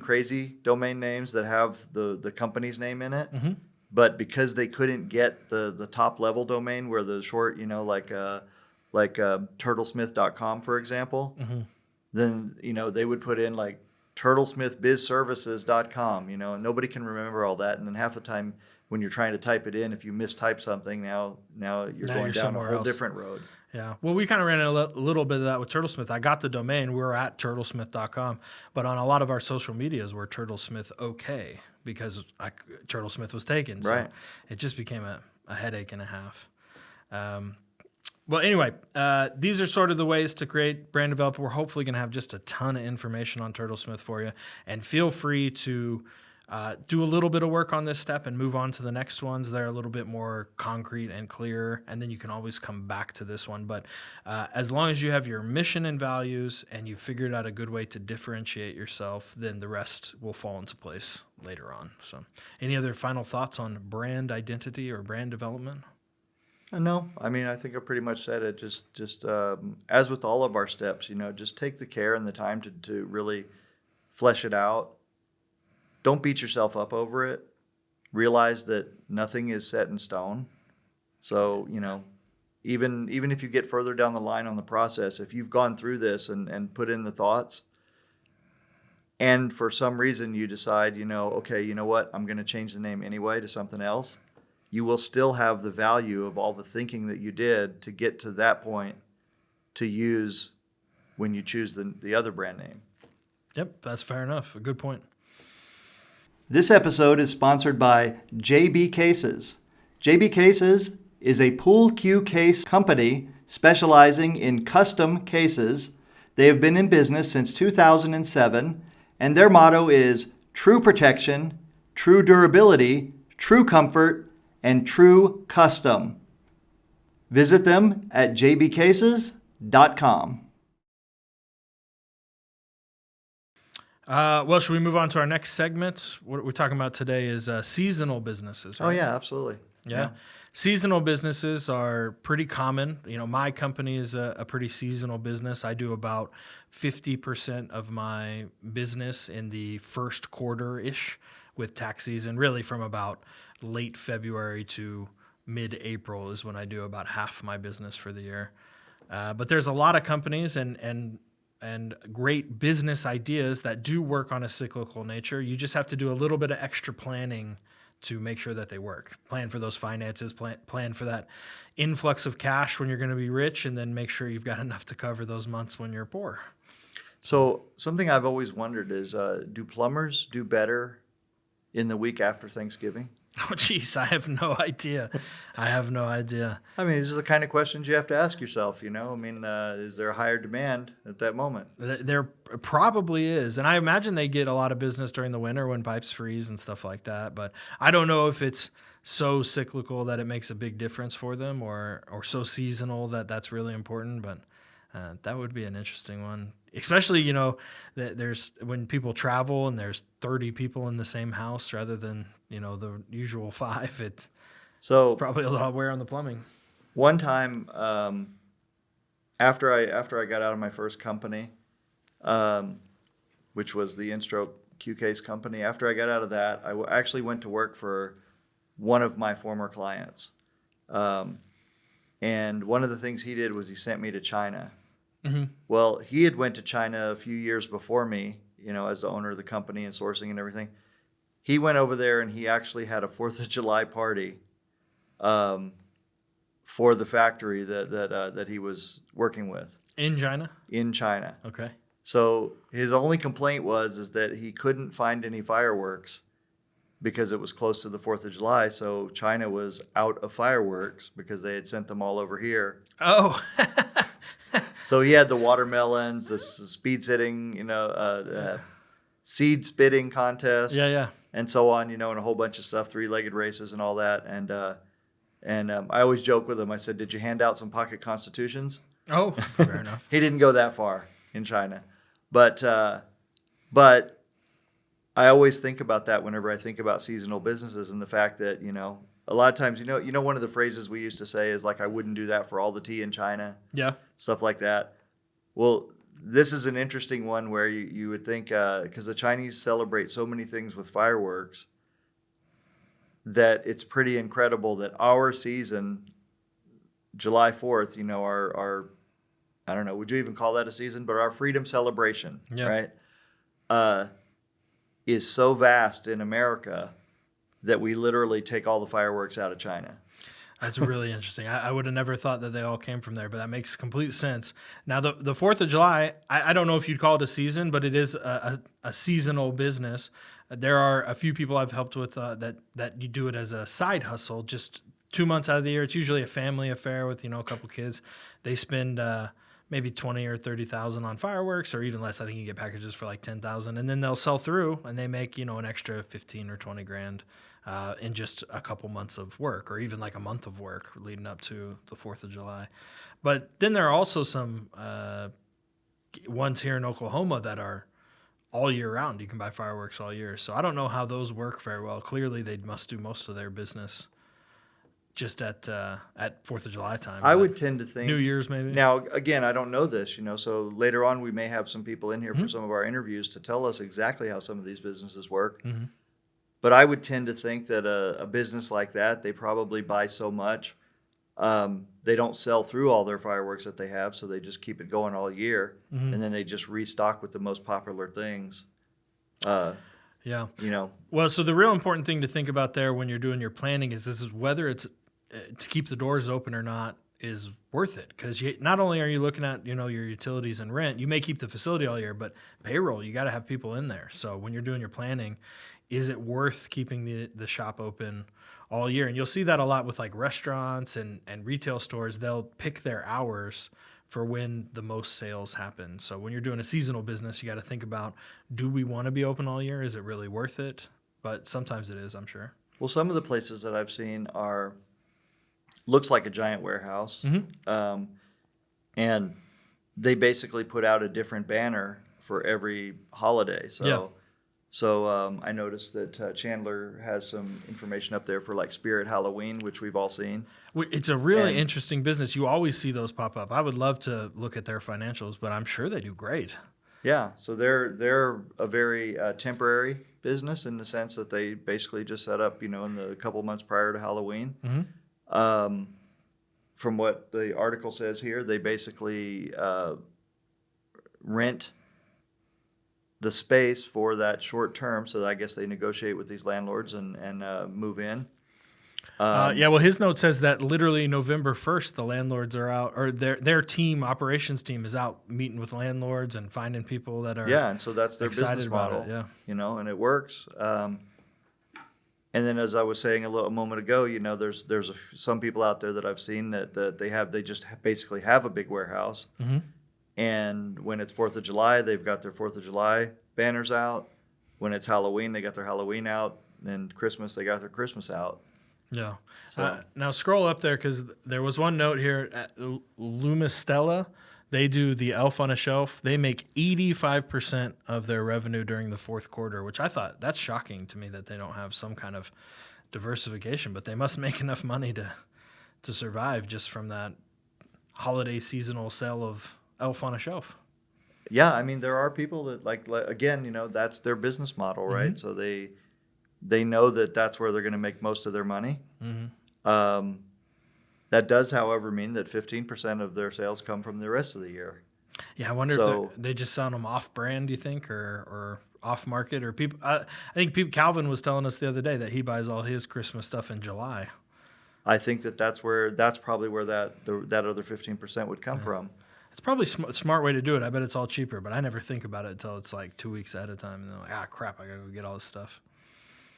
crazy domain names that have the company's name in it, Mm-hmm. but because they couldn't get the top level domain where the short, like turtlesmith.com, for example, Mm-hmm. then they would put in like turtlesmithbizservices.com, and nobody can remember all that. And then half the time when you're trying to type it in, if you mistype something, now you're going down a whole different road. Yeah. Well, we kind of ran a little bit of that with Turtlesmith. I got the domain. We were at turtlesmith.com. But on a lot of our social medias, we're Turtlesmith OK, because Turtlesmith was taken. So Right. it just became a headache and a half. Well, anyway, these are sort of the ways to create brand development. We're hopefully going to have just a ton of information on Turtlesmith for you. And feel free to do a little bit of work on this step and move on to the next ones. They're a little bit more concrete and clear, and then you can always come back to this one. But as long as you have your mission and values and you've figured out a good way to differentiate yourself, then the rest will fall into place later on. So any other final thoughts on brand identity or brand development? No, I mean, I think I pretty much said it. Just as with all of our steps, just take the care and the time to really flesh it out. Don't beat yourself up over it. Realize that nothing is set in stone. So, even if you get further down the line on the process, if you've gone through this and put in the thoughts, and for some reason you decide, okay, you know what, I'm going to change the name anyway to something else, you will still have the value of all the thinking that you did to get to that point to use when you choose the other brand name. Yep, that's fair enough. A good point. This episode is sponsored by JB Cases. JB Cases is a pool cue case company specializing in custom cases. They have been in business since 2007, and their motto is true protection, true durability, true comfort, and true custom. Visit them at jbcases.com. Well, should we move on to our next segment? What we're talking about today is seasonal businesses, right? Oh, yeah, absolutely. Yeah. Seasonal businesses are pretty common. My company is a pretty seasonal business. I do about 50% of my business in the first quarter-ish with tax season, really from about late February to mid-April is when I do about half my business for the year. But there's a lot of companies and great business ideas that do work on a cyclical nature. You just have to do a little bit of extra planning to make sure that they work. Plan for those finances, plan for that influx of cash when you're going to be rich, and then make sure you've got enough to cover those months when you're poor. So something I've always wondered is, do plumbers do better in the week after Thanksgiving? Oh, geez, I have no idea. I mean, these are the kind of questions you have to ask yourself, is there a higher demand at that moment? There probably is. And I imagine they get a lot of business during the winter when pipes freeze and stuff like that. But I don't know if it's so cyclical that it makes a big difference for them, or so seasonal that that's really important. But that would be an interesting one. Especially, that there's when people travel and there's 30 people in the same house rather than, the usual 5. It's probably a lot of wear on the plumbing. One time, after I got out of my first company, which was the In-Stroke Q-Case company. After I got out of that, actually went to work for one of my former clients. And one of the things he did was he sent me to China. Mm-hmm. Well, he had went to China a few years before me, as the owner of the company and sourcing and everything. He went over there and he actually had a 4th of July party for the factory that he was working with In China? in China. Okay. So his only complaint is that he couldn't find any fireworks because it was close to the 4th of July. So China was out of fireworks because they had sent them all over here. Oh. So he had the watermelons, the speed sitting, seed spitting contest. Yeah. And so on, and a whole bunch of stuff, 3-legged races and all that. And I always joke with him. I said, "Did you hand out some pocket constitutions?" Oh, fair enough. He didn't go that far in China, but I always think about that whenever I think about seasonal businesses and the fact that a lot of times one of the phrases we used to say is like, "I wouldn't do that for all the tea in China." Yeah. Stuff like that. Well, this is an interesting one where you would think, because the Chinese celebrate so many things with fireworks, that it's pretty incredible that our season, July 4th, our I don't know, would you even call that a season? But our freedom celebration, Yeah. right, is so vast in America that we literally take all the fireworks out of China. That's really interesting. I would have never thought that they all came from there, but that makes complete sense. Now, the 4th of July, I don't know if you'd call it a season, but it is a seasonal business. There are a few people I've helped with that you do it as a side hustle, just 2 months out of the year. It's usually a family affair with, a couple kids. They spend maybe 20 or 30,000 on fireworks, or even less. I think you get packages for like 10,000, and then they'll sell through and they make, an extra 15 or 20 grand. In just a couple months of work, or even like a month of work leading up to the 4th of July. But then there are also some ones here in Oklahoma that are all year round. You can buy fireworks all year. So I don't know how those work very well. Clearly, they must do most of their business just at 4th of July time. I would tend to think New Year's maybe. Now, again, I don't know this, so later on we may have some people in here for some of our interviews to tell us exactly how some of these businesses work. Mm-hmm. But I would tend to think that a business like that, they probably buy so much. They don't sell through all their fireworks that they have, so they just keep it going all year. Mm-hmm. And then they just restock with the most popular things. Yeah. Well, so the real important thing to think about there when you're doing your planning is whether it's to keep the doors open or not is worth it. Because not only are you looking at, your utilities and rent, you may keep the facility all year, but payroll, you got to have people in there. So when you're doing your planning, is it worth keeping the shop open all year? And you'll see that a lot with like restaurants and retail stores. They'll pick their hours for when the most sales happen. So when you're doing a seasonal business, you got to think about, do we want to be open all year? Is it really worth it? But sometimes it is, I'm sure. Well, some of the places that I've seen looks like a giant warehouse. Mm-hmm. And they basically put out a different banner for every holiday. So I noticed that Chandler has some information up there for like Spirit Halloween, which we've all seen. It's a really interesting business. You always see those pop up. I would love to look at their financials, but I'm sure they do great. Yeah, so they're a very temporary business in the sense that they basically just set up, in the couple months prior to Halloween. Mm-hmm. From what the article says here, they basically rent the space for that short term. So I guess they negotiate with these landlords and move in. Well, his note says that literally November 1st, the landlords are out, or their operations team is out meeting with landlords and finding people that are and so that's their business model. And it works. And then, as I was saying a moment ago, there's some people out there that I've seen that they just basically have a big warehouse. Mm-hmm. And when it's 4th of July, they've got their 4th of July banners out. When it's Halloween, they got their Halloween out. And Christmas, they got their Christmas out. Yeah. So, now scroll up there because there was one note here at Lumistella. They do the Elf on a Shelf. They make 85% of their revenue during the fourth quarter, which I thought that's shocking to me that they don't have some kind of diversification, but they must make enough money to survive just from that holiday seasonal sale of Elf on a Shelf. Yeah, I mean, there are people that again, that's their business model, Mm-hmm. right? So they know that that's where they're going to make most of their money. Mm-hmm. That does, however, mean that 15% of their sales come from the rest of the year. Yeah, I wonder So if they just sound them off brand, do you think, or off market, or people. I think Calvin was telling us the other day that he buys all his Christmas stuff in July. I think that's probably where that other 15% would come from. It's probably smart way to do it. I bet it's all cheaper, but I never think about it until it's like 2 weeks ahead of time, and they're like, crap, I gotta go get all this stuff.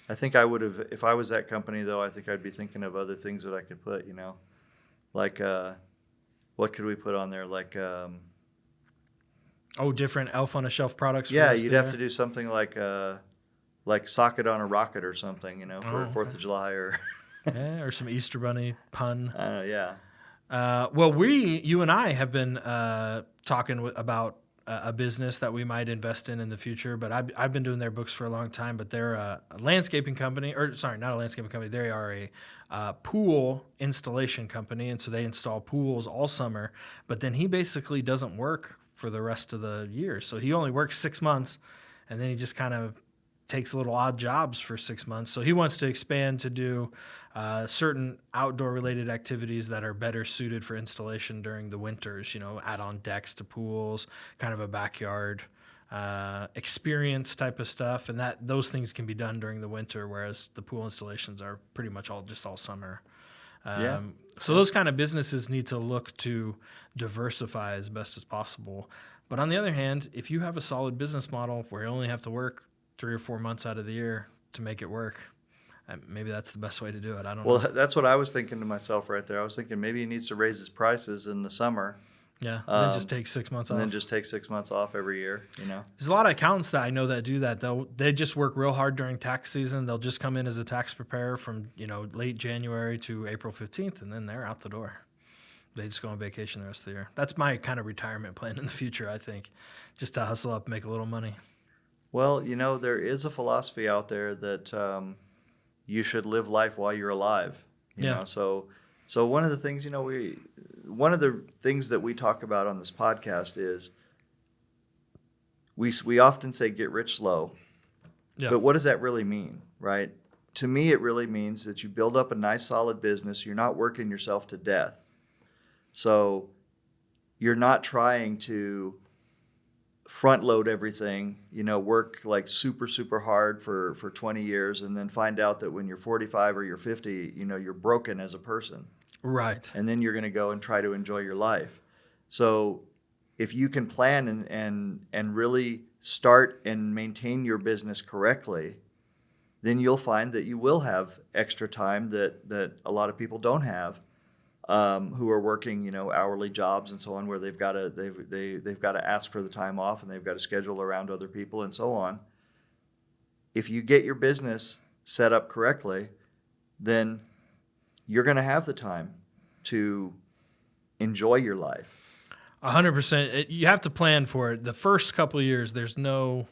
I think I would have, if I was that company, though, I think I'd be thinking of other things that I could put, like what could we put on there? Like, Different Elf on a Shelf products. yeah, you'd have to do something like socket on a rocket or something, for 4th of July or. Yeah, or some Easter Bunny pun. Yeah. Well, you and I have been talking about a business that we might invest in the future, but I've been doing their books for a long time, but they're a landscaping company, or sorry, not a landscaping company. They are a pool installation company, and so they install pools all summer, but then he basically doesn't work for the rest of the year. So he only works 6 months, and then he just kind of takes little odd jobs for 6 months. So he wants to expand to do certain outdoor related activities that are better suited for installation during the winters, add on decks to pools, kind of a backyard experience type of stuff. And those things can be done during the winter, whereas the pool installations are pretty much all summer. So those kind of businesses need to look to diversify as best as possible. But on the other hand, if you have a solid business model where you only have to work 3 or 4 months out of the year to make it work, maybe that's the best way to do it. I don't know. Well, that's what I was thinking to myself right there. I was thinking maybe he needs to raise his prices in the summer. Yeah, then just take 6 months off. And then just take 6 months off every year, There's a lot of accountants that I know that do that. They just work real hard during tax season. They'll just come in as a tax preparer from, late January to April 15th, and then they're out the door. They just go on vacation the rest of the year. That's my kind of retirement plan in the future, I think, just to hustle up, make a little money. Well, there is a philosophy out there that you should live life while you're alive. You know, so one of the things, one of the things that we talk about on this podcast is we often say get rich slow. Yeah. But what does that really mean, right? To me, it really means that you build up a nice solid business. You're not working yourself to death. So you're not trying to front load everything, work like super, super hard for 20 years and then find out that when you're 45 or you're 50, you're broken as a person. Right. And then you're going to go and try to enjoy your life. So if you can plan and really start and maintain your business correctly, then you'll find that you will have extra time that a lot of people don't have. Who are working, hourly jobs and so on, where they've got to ask for the time off and they've got to schedule around other people and so on. If you get your business set up correctly, then you're going to have the time to enjoy your life. 100%. You have to plan for it. The first couple of years, there's no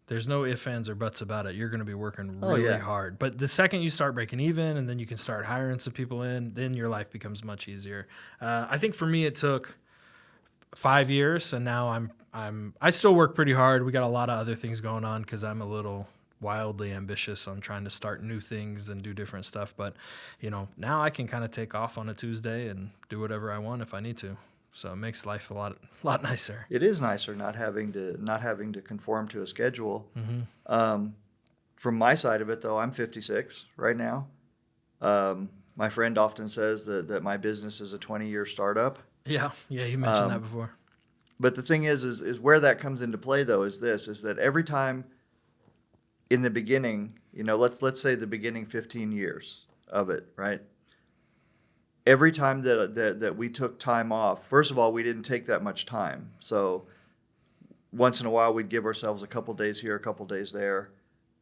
ifs, ands, or buts about it. You're going to be working really hard. But the second you start breaking even and then you can start hiring some people in, then your life becomes much easier. I think for me it took 5 years, and now I still work pretty hard. We got a lot of other things going on because I'm a little wildly ambitious on trying to start new things and do different stuff. But, now I can kind of take off on a Tuesday and do whatever I want if I need to. So it makes life a lot nicer. It is nicer not having to conform to a schedule. Mm-hmm. From my side of it, though, I'm 56 right now. My friend often says that my business is a 20-year startup. Yeah, you mentioned that before. But the thing is where that comes into play, though, is that every time in the beginning, let's say the beginning 15 years of it, right? Every time that we took time off, first of all, we didn't take that much time. So once in a while, we'd give ourselves a couple days here, a couple days there.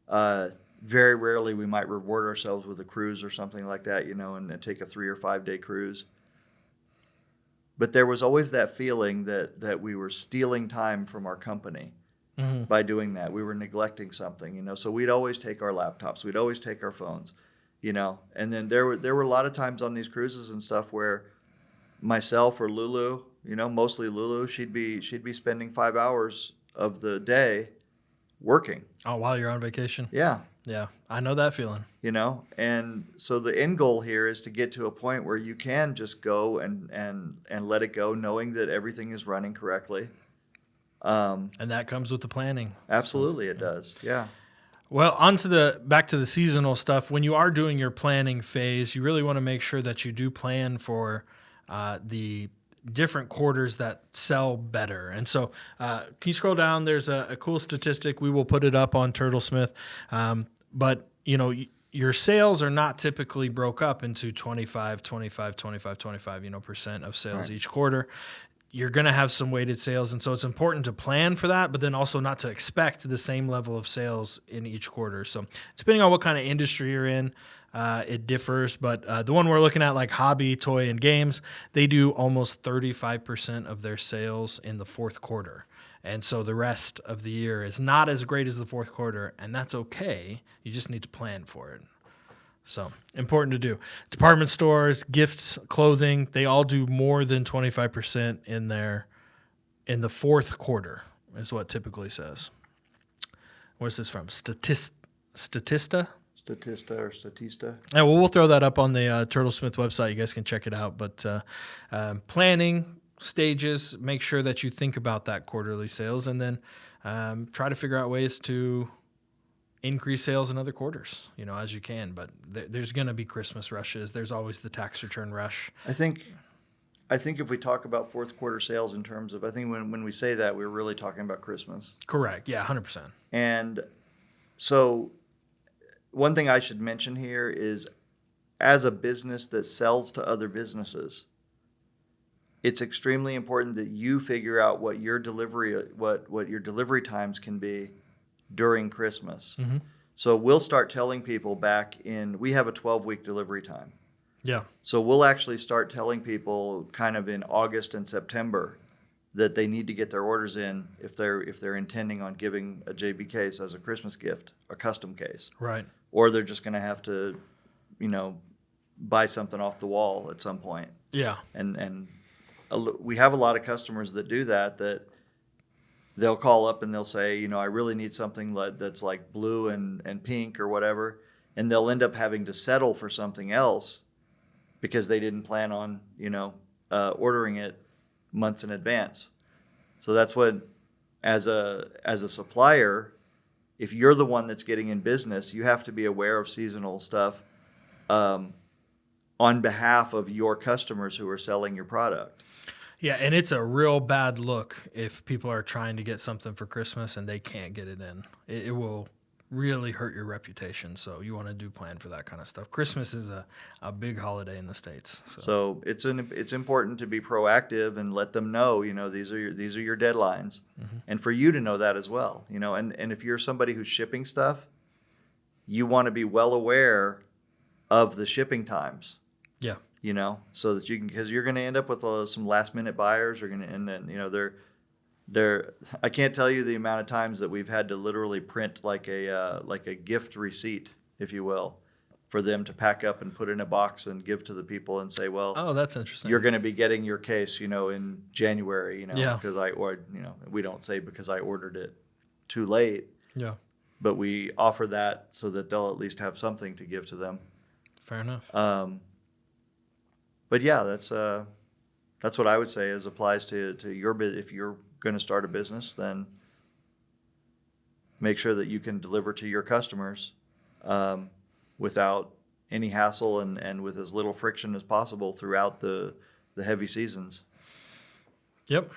Very rarely, we might reward ourselves with a cruise or something like that, and take a 3 or 5 day cruise. But there was always that feeling that we were stealing time from our company by doing that. We were neglecting something, So we'd always take our laptops. We'd always take our phones. And then there were a lot of times on these cruises and stuff where myself or Lulu, mostly Lulu, she'd be spending 5 hours of the day working. Oh, while you're on vacation? Yeah. Yeah, I know that feeling. And so the end goal here is to get to a point where you can just go and let it go, knowing that everything is running correctly. And that comes with the planning. Absolutely, it does. Yeah. Well, back to the seasonal stuff. When you are doing your planning phase, you really want to make sure that you do plan for the different quarters that sell better. And so can you scroll down? There's a cool statistic. We will put it up on Turtlesmith. But, your sales are not typically broke up into 25, 25, 25, 25, percent of sales each quarter. You're going to have some weighted sales. And so it's important to plan for that, but then also not to expect the same level of sales in each quarter. So depending on what kind of industry you're in, it differs. But the one we're looking at, like hobby, toy, and games, they do almost 35% of their sales in the fourth quarter. And so the rest of the year is not as great as the fourth quarter, and that's okay. You just need to plan for it. So important to do. Department stores, gifts, clothing, they all do more than 25% in the fourth quarter, is what typically says. Where's this from? Statista? Statista or Statista. Yeah, well, we'll throw that up on the Turtlesmith website. You guys can check it out. But planning stages, make sure that you think about that quarterly sales, and then try to figure out ways to increase sales in other quarters, as you can. But there's going to be Christmas rushes. There's always the tax return rush. I think if we talk about fourth quarter sales in terms of, I think when we say that, we're really talking about Christmas. Correct. Yeah, 100%. And so one thing I should mention here is, as a business that sells to other businesses, it's extremely important that you figure out what your delivery times can be during Christmas. Mm-hmm. So we'll start telling people we have a 12-week delivery time. Yeah. So we'll actually start telling people kind of in August and September that they need to get their orders in if they're intending on giving a JB case as a Christmas gift, a custom case. Right. Or they're just going to have to, buy something off the wall at some point. Yeah. And we have a lot of customers that do that they'll call up and they'll say, I really need something that's like blue and pink or whatever. And they'll end up having to settle for something else because they didn't plan on, ordering it months in advance. So that's what, as a supplier, if you're the one that's getting in business, you have to be aware of seasonal stuff on behalf of your customers who are selling your product. Yeah, and it's a real bad look if people are trying to get something for Christmas and they can't get it in. It will really hurt your reputation, so you want to do plan for that kind of stuff. Christmas is a big holiday in the States. So it's important to be proactive and let them know, these are your deadlines, mm-hmm. and for you to know that as well, and if you're somebody who's shipping stuff, you want to be well aware of the shipping times. Yeah. So that because you're going to end up with some last minute buyers. And then, I can't tell you the amount of times that we've had to literally print like a gift receipt, if you will, for them to pack up and put in a box and give to the people and say, well, oh, that's interesting. You're going to be getting your case, in January, yeah. because we don't say because I ordered it too late. Yeah. But we offer that so that they'll at least have something to give to them. Fair enough. But yeah, that's what I would say applies to your business. If you're going to start a business, then make sure that you can deliver to your customers without any hassle and with as little friction as possible throughout the heavy seasons. Yep.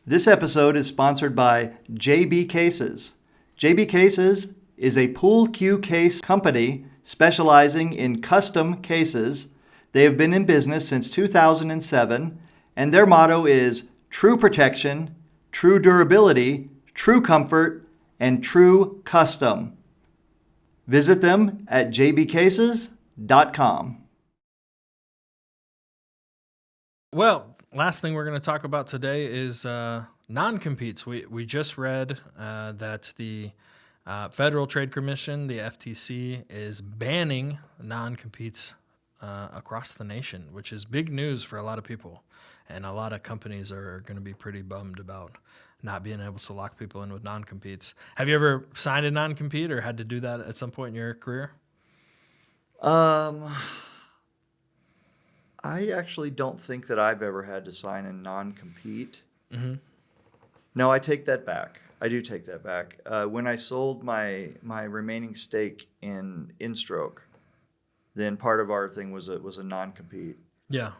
This episode is sponsored by JB Cases. JB Cases is a pool cue case company specializing in custom cases. They have been in business since 2007, and their motto is true protection, true durability, true comfort, and true custom. Visit them at jbcases.com. Well, last thing we're going to talk about today is non-competes. We just read that the Federal Trade Commission, the FTC, is banning non-competes across the nation, which is big news for a lot of people. And a lot of companies are going to be pretty bummed about not being able to lock people in with non-competes. Have you ever signed a non-compete or had to do that at some point in your career? I actually don't think that I've ever had to sign a non-compete. Mm-hmm. No, I take that back. I do take that back. When I sold my remaining stake in InStroke, then part of our thing was a non-compete. Yeah.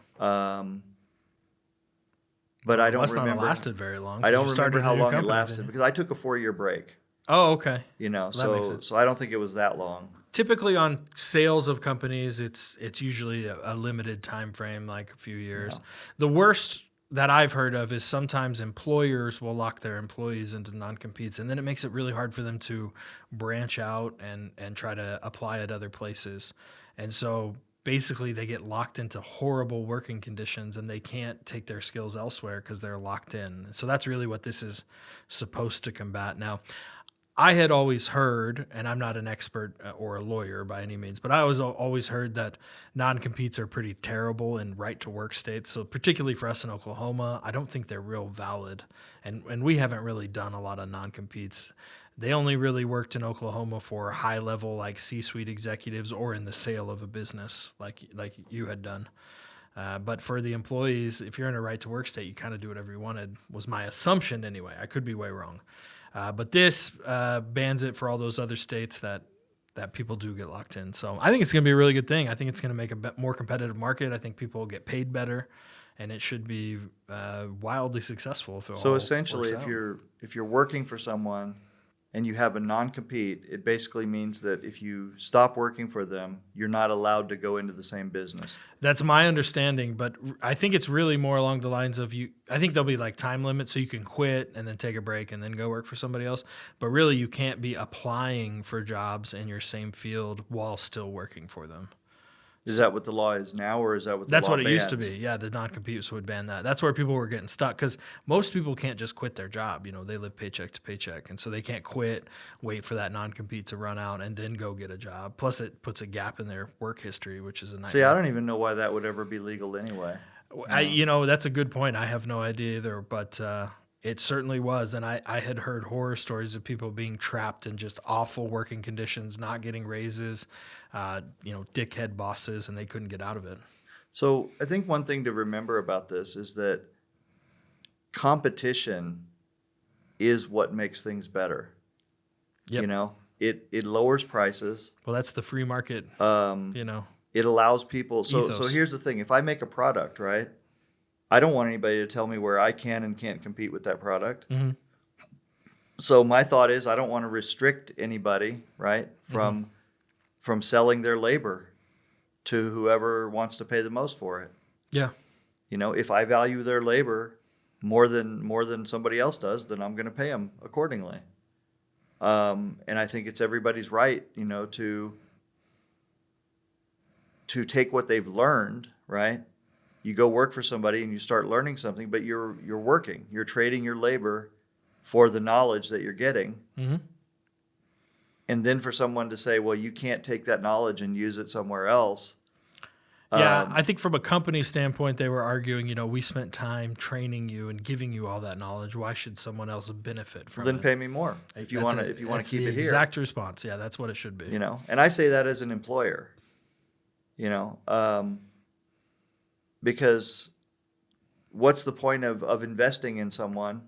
But I don't must remember. not have lasted very long. I 'cause don't you remember started how a new long it company, lasted didn't you? because I took a 4-year break. Oh, okay. You know, That makes sense. so I don't think it was that long. Typically on sales of companies, it's usually a limited time frame, like a few years. Yeah. The worst that I've heard of is sometimes employers will lock their employees into non-competes, and then it makes it really hard for them to branch out and try to apply at other places. And so basically they get locked into horrible working conditions and they can't take their skills elsewhere because they're locked in. So that's really what this is supposed to combat. Now, I had always heard, and I'm not an expert or a lawyer by any means, but I always heard that non-competes are pretty terrible in right-to-work states. So particularly for us in Oklahoma, I don't think they're real valid. And we haven't really done a lot of non-competes. They only really worked in Oklahoma for high-level, like C-suite executives or in the sale of a business like you had done. But for the employees, if you're in a right-to-work state, you kind of do whatever you wanted, was my assumption anyway. I could be way wrong. But this bans it for all those other states that people do get locked in. So I think it's going to be a really good thing. I think it's going to make a more competitive market. I think people will get paid better, and it should be wildly successful. So essentially, if you're working for someone and you have a non-compete, it basically means that if you stop working for them, you're not allowed to go into the same business. That's my understanding, but I think it's really more along the lines of I think there'll be like time limits so you can quit and then take a break and then go work for somebody else. But really, you can't be applying for jobs in your same field while still working for them. Is that what the law is now, or is that what the That's law what it used to bans? be. Yeah, the non-competes would ban that. That's where people were getting stuck because most people can't just quit their job. You know, they live paycheck to paycheck, and so they can't quit, wait for that non-compete to run out, and then go get a job. Plus, it puts a gap in their work history, which is a nightmare. See, I don't even know why that would ever be legal anyway. That's a good point. I have no idea either, but it certainly was. And I had heard horror stories of people being trapped in just awful working conditions, not getting raises, dickhead bosses, and they couldn't get out of it. So I think one thing to remember about this is that competition is what makes things better. Yep. You know, it lowers prices. Well, that's the free market, It allows people. So ethos. here's the thing. If I make a product, right, I don't want anybody to tell me where I can and can't compete with that product. Mm-hmm. So my thought is I don't want to restrict anybody, right, from selling their labor to whoever wants to pay the most for it. Yeah. You know, if I value their labor more than somebody else does, then I'm going to pay them accordingly. And I think it's everybody's right, to take what they've learned, right? You go work for somebody and you start learning something, but you're working. You're trading your labor for the knowledge that you're getting. Mm-hmm. And then for someone to say, well, you can't take that knowledge and use it somewhere else. Yeah, I think from a company standpoint, they were arguing, we spent time training you and giving you all that knowledge. Why should someone else benefit from then it? pay me more if you want to keep it here. Exact response. Yeah, that's what it should be. And I say that as an employer. Because what's the point of investing in someone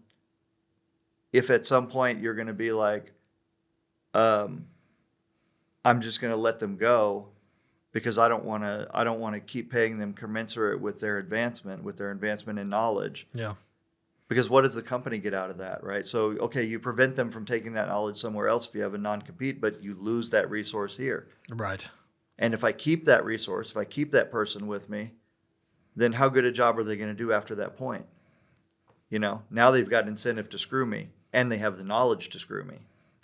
if at some point you're going to be like, I'm just going to let them go because I don't want to keep paying them commensurate with their advancement in knowledge. Yeah. Because what does the company get out of that, right? So, okay, you prevent them from taking that knowledge somewhere else if you have a non-compete, but you lose that resource here. Right. And if I keep that resource, if I keep that person with me, then how good a job are they going to do after that point? Now they've got incentive to screw me, and they have the knowledge to screw me.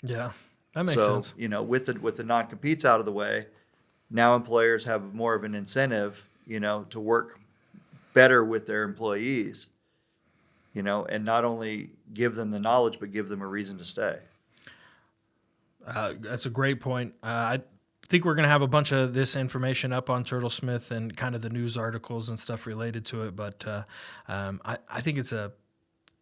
Yeah, that makes sense. With the non-competes out of the way, now employers have more of an incentive, to work better with their employees, and not only give them the knowledge, but give them a reason to stay. That's a great point. think we're going to have a bunch of this information up on Turtlesmith and kind of the news articles and stuff related to it. But I think it's a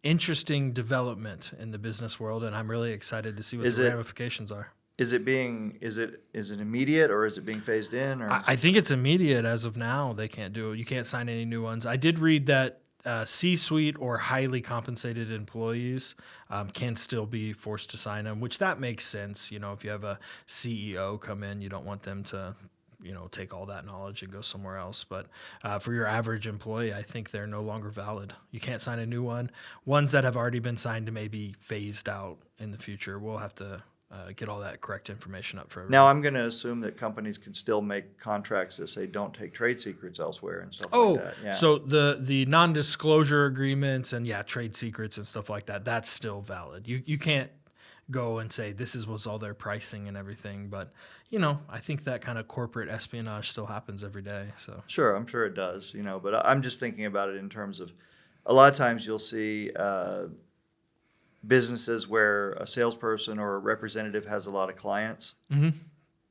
interesting development in the business world, and I'm really excited to see what the ramifications are. Is it immediate, or is it being phased in? Or I think it's immediate as of now. They can't do it. You can't sign any new ones. I did read that C-suite or highly compensated employees can still be forced to sign them, which that makes sense. If you have a CEO come in, you don't want them to, take all that knowledge and go somewhere else. But for your average employee, I think they're no longer valid. You can't sign a new one. Ones that have already been signed may be phased out in the future. We'll have to get all that correct information up for everyone. Now, I'm going to assume that companies can still make contracts that say don't take trade secrets elsewhere and stuff like that. Yeah. So the non-disclosure agreements and trade secrets and stuff like that, that's still valid. You can't go and say this was all their pricing and everything, but I think that kind of corporate espionage still happens every day. So sure, I'm sure it does. But I'm just thinking about it in terms of a lot of times you'll see businesses where a salesperson or a representative has a lot of clients, mm-hmm.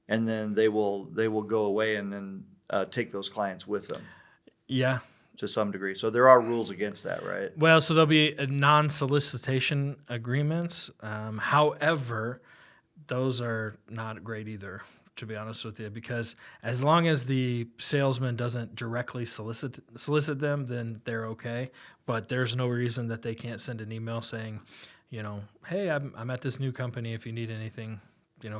and then they will go away and then take those clients with them. Yeah. To some degree. So there are rules against that, right? Well, so there'll be non-solicitation agreements. However, those are not great either, to be honest with you, because as long as the salesman doesn't directly solicit them, then they're okay. But there's no reason that they can't send an email saying, hey, I'm at this new company if you need anything,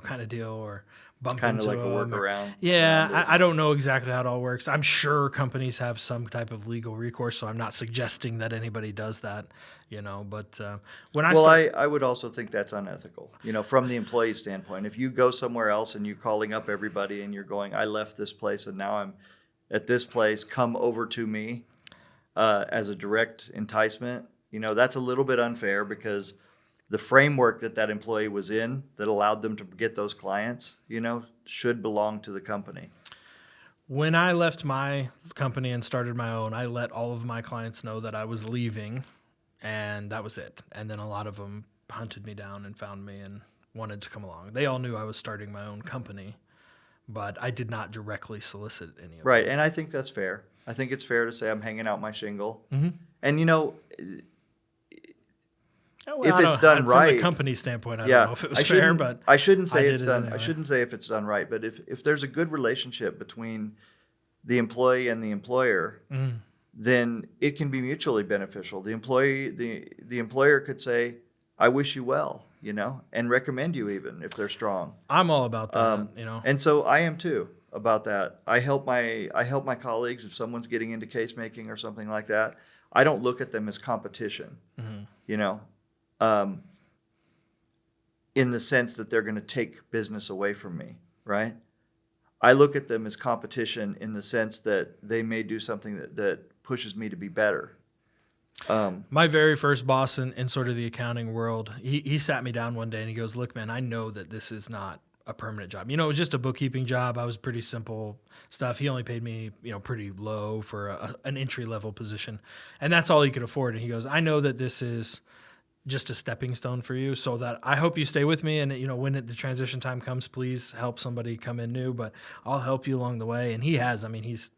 kind of deal, or bump kind into of like them. a workaround. I don't know exactly how it all works. I'm sure companies have some type of legal recourse, so I'm not suggesting that anybody does that, But when I would also think that's unethical, from the employee standpoint. If you go somewhere else and you're calling up everybody and you're going, I left this place and now I'm at this place, come over to me as a direct enticement, that's a little bit unfair, because the framework that employee was in that allowed them to get those clients, should belong to the company. When I left my company and started my own, I let all of my clients know that I was leaving, and that was it. And then a lot of them hunted me down and found me and wanted to come along. They all knew I was starting my own company, but I did not directly solicit any of them. Right, and I think that's fair. I think it's fair to say I'm hanging out my shingle. Mm-hmm. And, if it's done right, from the company standpoint, I don't know if it was fair, but I shouldn't say it's done. Anyway. I shouldn't say if it's done right, but if there's a good relationship between the employee and the employer, then it can be mutually beneficial. The employer could say, "I wish you well," and recommend you even if they're strong. I'm all about that, And so I am too about that. I help my colleagues if someone's getting into case making or something like that. I don't look at them as competition. Mm-hmm. In the sense that they're going to take business away from me, right? I look at them as competition in the sense that they may do something that pushes me to be better. My very first boss in sort of the accounting world, he sat me down one day and he goes, look, man, I know that this is not a permanent job. It was just a bookkeeping job. I was pretty simple stuff. He only paid me, pretty low for an entry-level position. And that's all he could afford. And he goes, I know that this is just a stepping stone for you, so that I hope you stay with me. And, when the transition time comes, please help somebody come in new, but I'll help you along the way. And he has, he's,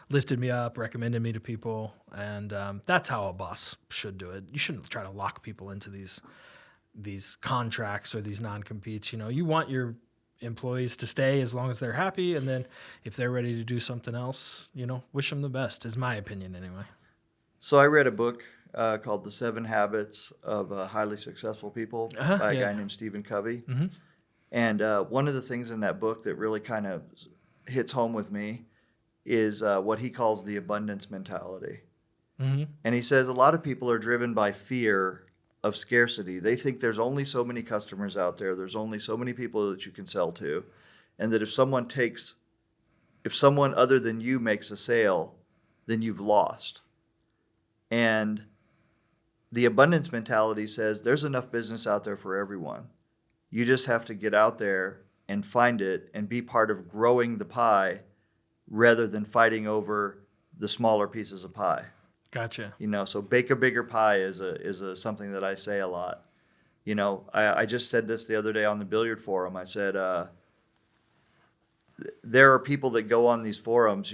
lifted me up, recommended me to people. And that's how a boss should do it. You shouldn't try to lock people into these contracts or these non-competes. You want your employees to stay as long as they're happy. And then if they're ready to do something else, wish them the best, is my opinion anyway. So I read a book called The 7 Habits of Highly Successful People by a guy named Stephen Covey. Mm-hmm. And one of the things in that book that really kind of hits home with me is what he calls the abundance mentality. Mm-hmm. And he says a lot of people are driven by fear of scarcity. They think there's only so many customers out there. There's only so many people that you can sell to. And that if someone other than you makes a sale, then you've lost. And the abundance mentality says there's enough business out there for everyone. You just have to get out there and find it and be part of growing the pie rather than fighting over the smaller pieces of pie. Gotcha. So bake a bigger pie is something that I say a lot. I just said this the other day on the billiard forum. I said, there are people that go on these forums,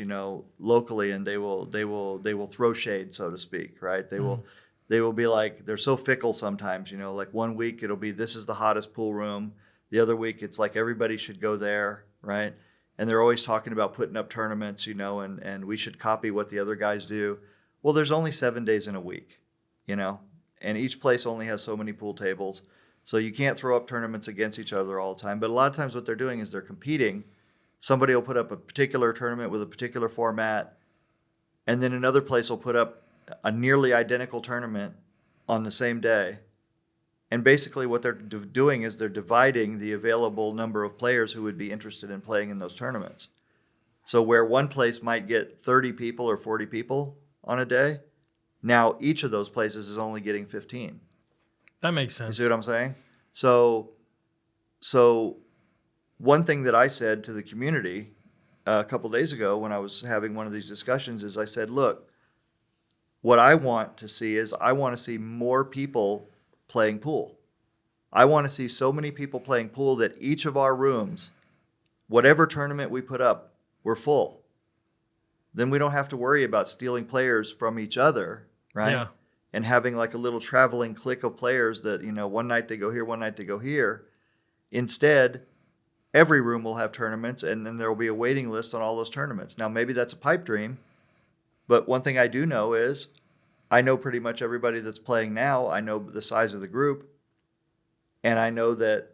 locally, and they will throw shade, so to speak, right? They will be like, they're so fickle sometimes, like one week it'll be, this is the hottest pool room. The other week it's like everybody should go there, right? And they're always talking about putting up tournaments, and we should copy what the other guys do. Well, there's only 7 days in a week, and each place only has so many pool tables. So you can't throw up tournaments against each other all the time. But a lot of times what they're doing is they're competing. Somebody will put up a particular tournament with a particular format, and then another place will put up a nearly identical tournament on the same day. And basically what they're doing is they're dividing the available number of players who would be interested in playing in those tournaments. So where one place might get 30 people or 40 people on a day, now each of those places is only getting 15. That makes sense. You see what I'm saying? So one thing that I said to the community a couple days ago when I was having one of these discussions is I said, look, what I want to see is I want to see more people playing pool. I want to see so many people playing pool that each of our rooms, whatever tournament we put up, we're full. Then we don't have to worry about stealing players from each other, right? Yeah. And having like a little traveling clique of players that, one night they go here, one night they go here. Instead, every room will have tournaments, and then there will be a waiting list on all those tournaments. Now, maybe that's a pipe dream, but one thing I do know is I know pretty much everybody that's playing now. I know the size of the group, and I know that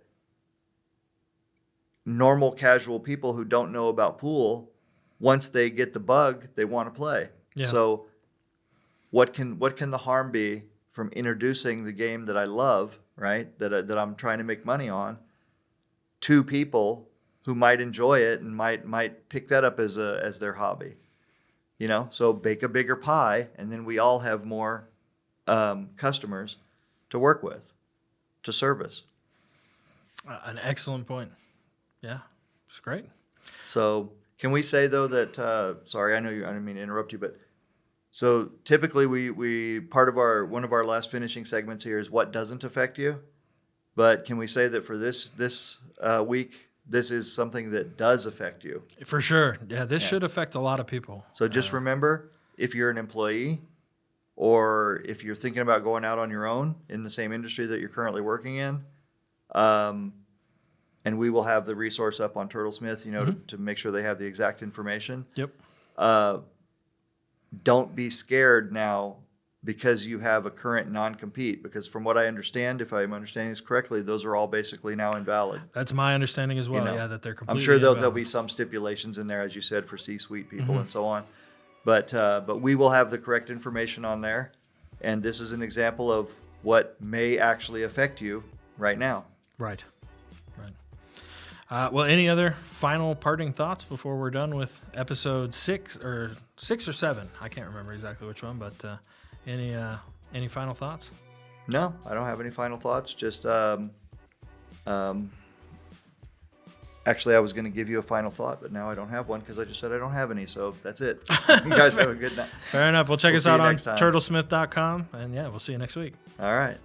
normal, casual people who don't know about pool, once they get the bug, they want to play. Yeah. So what can the harm be from introducing the game that I love, right? That I'm trying to make money on, to people who might enjoy it and might pick that up as their hobby. So bake a bigger pie, and then we all have more customers to work with, to service. An excellent point. Yeah, it's great. So can we say though that? Sorry, I didn't mean to interrupt you, but so typically we one of our last finishing segments here is what doesn't affect you. But can we say that for this week, this is something that does affect you? For sure. Yeah, this should affect a lot of people. So just remember, if you're an employee or if you're thinking about going out on your own in the same industry that you're currently working in, and we will have the resource up on Turtlesmith, to make sure they have the exact information. Yep. Don't be scared now because you have a current non-compete, because from what I understand, if I'm understanding this correctly, those are all basically now invalid. That's my understanding as well. Yeah, that they're completely I'm sure there'll invalid. be some stipulations in there, as you said, for C-suite people and so on. But we will have the correct information on there, and this is an example of what may actually affect you right now. Right. Well, any other final parting thoughts before we're done with episode 6 or 7? I can't remember exactly which one, but any final thoughts? No, I don't have any final thoughts. Just actually, I was going to give you a final thought, but now I don't have one because I just said I don't have any. So that's it. You guys have a good night. Fair enough. We'll check us out on turtlesmith.com, and we'll see you next week. All right.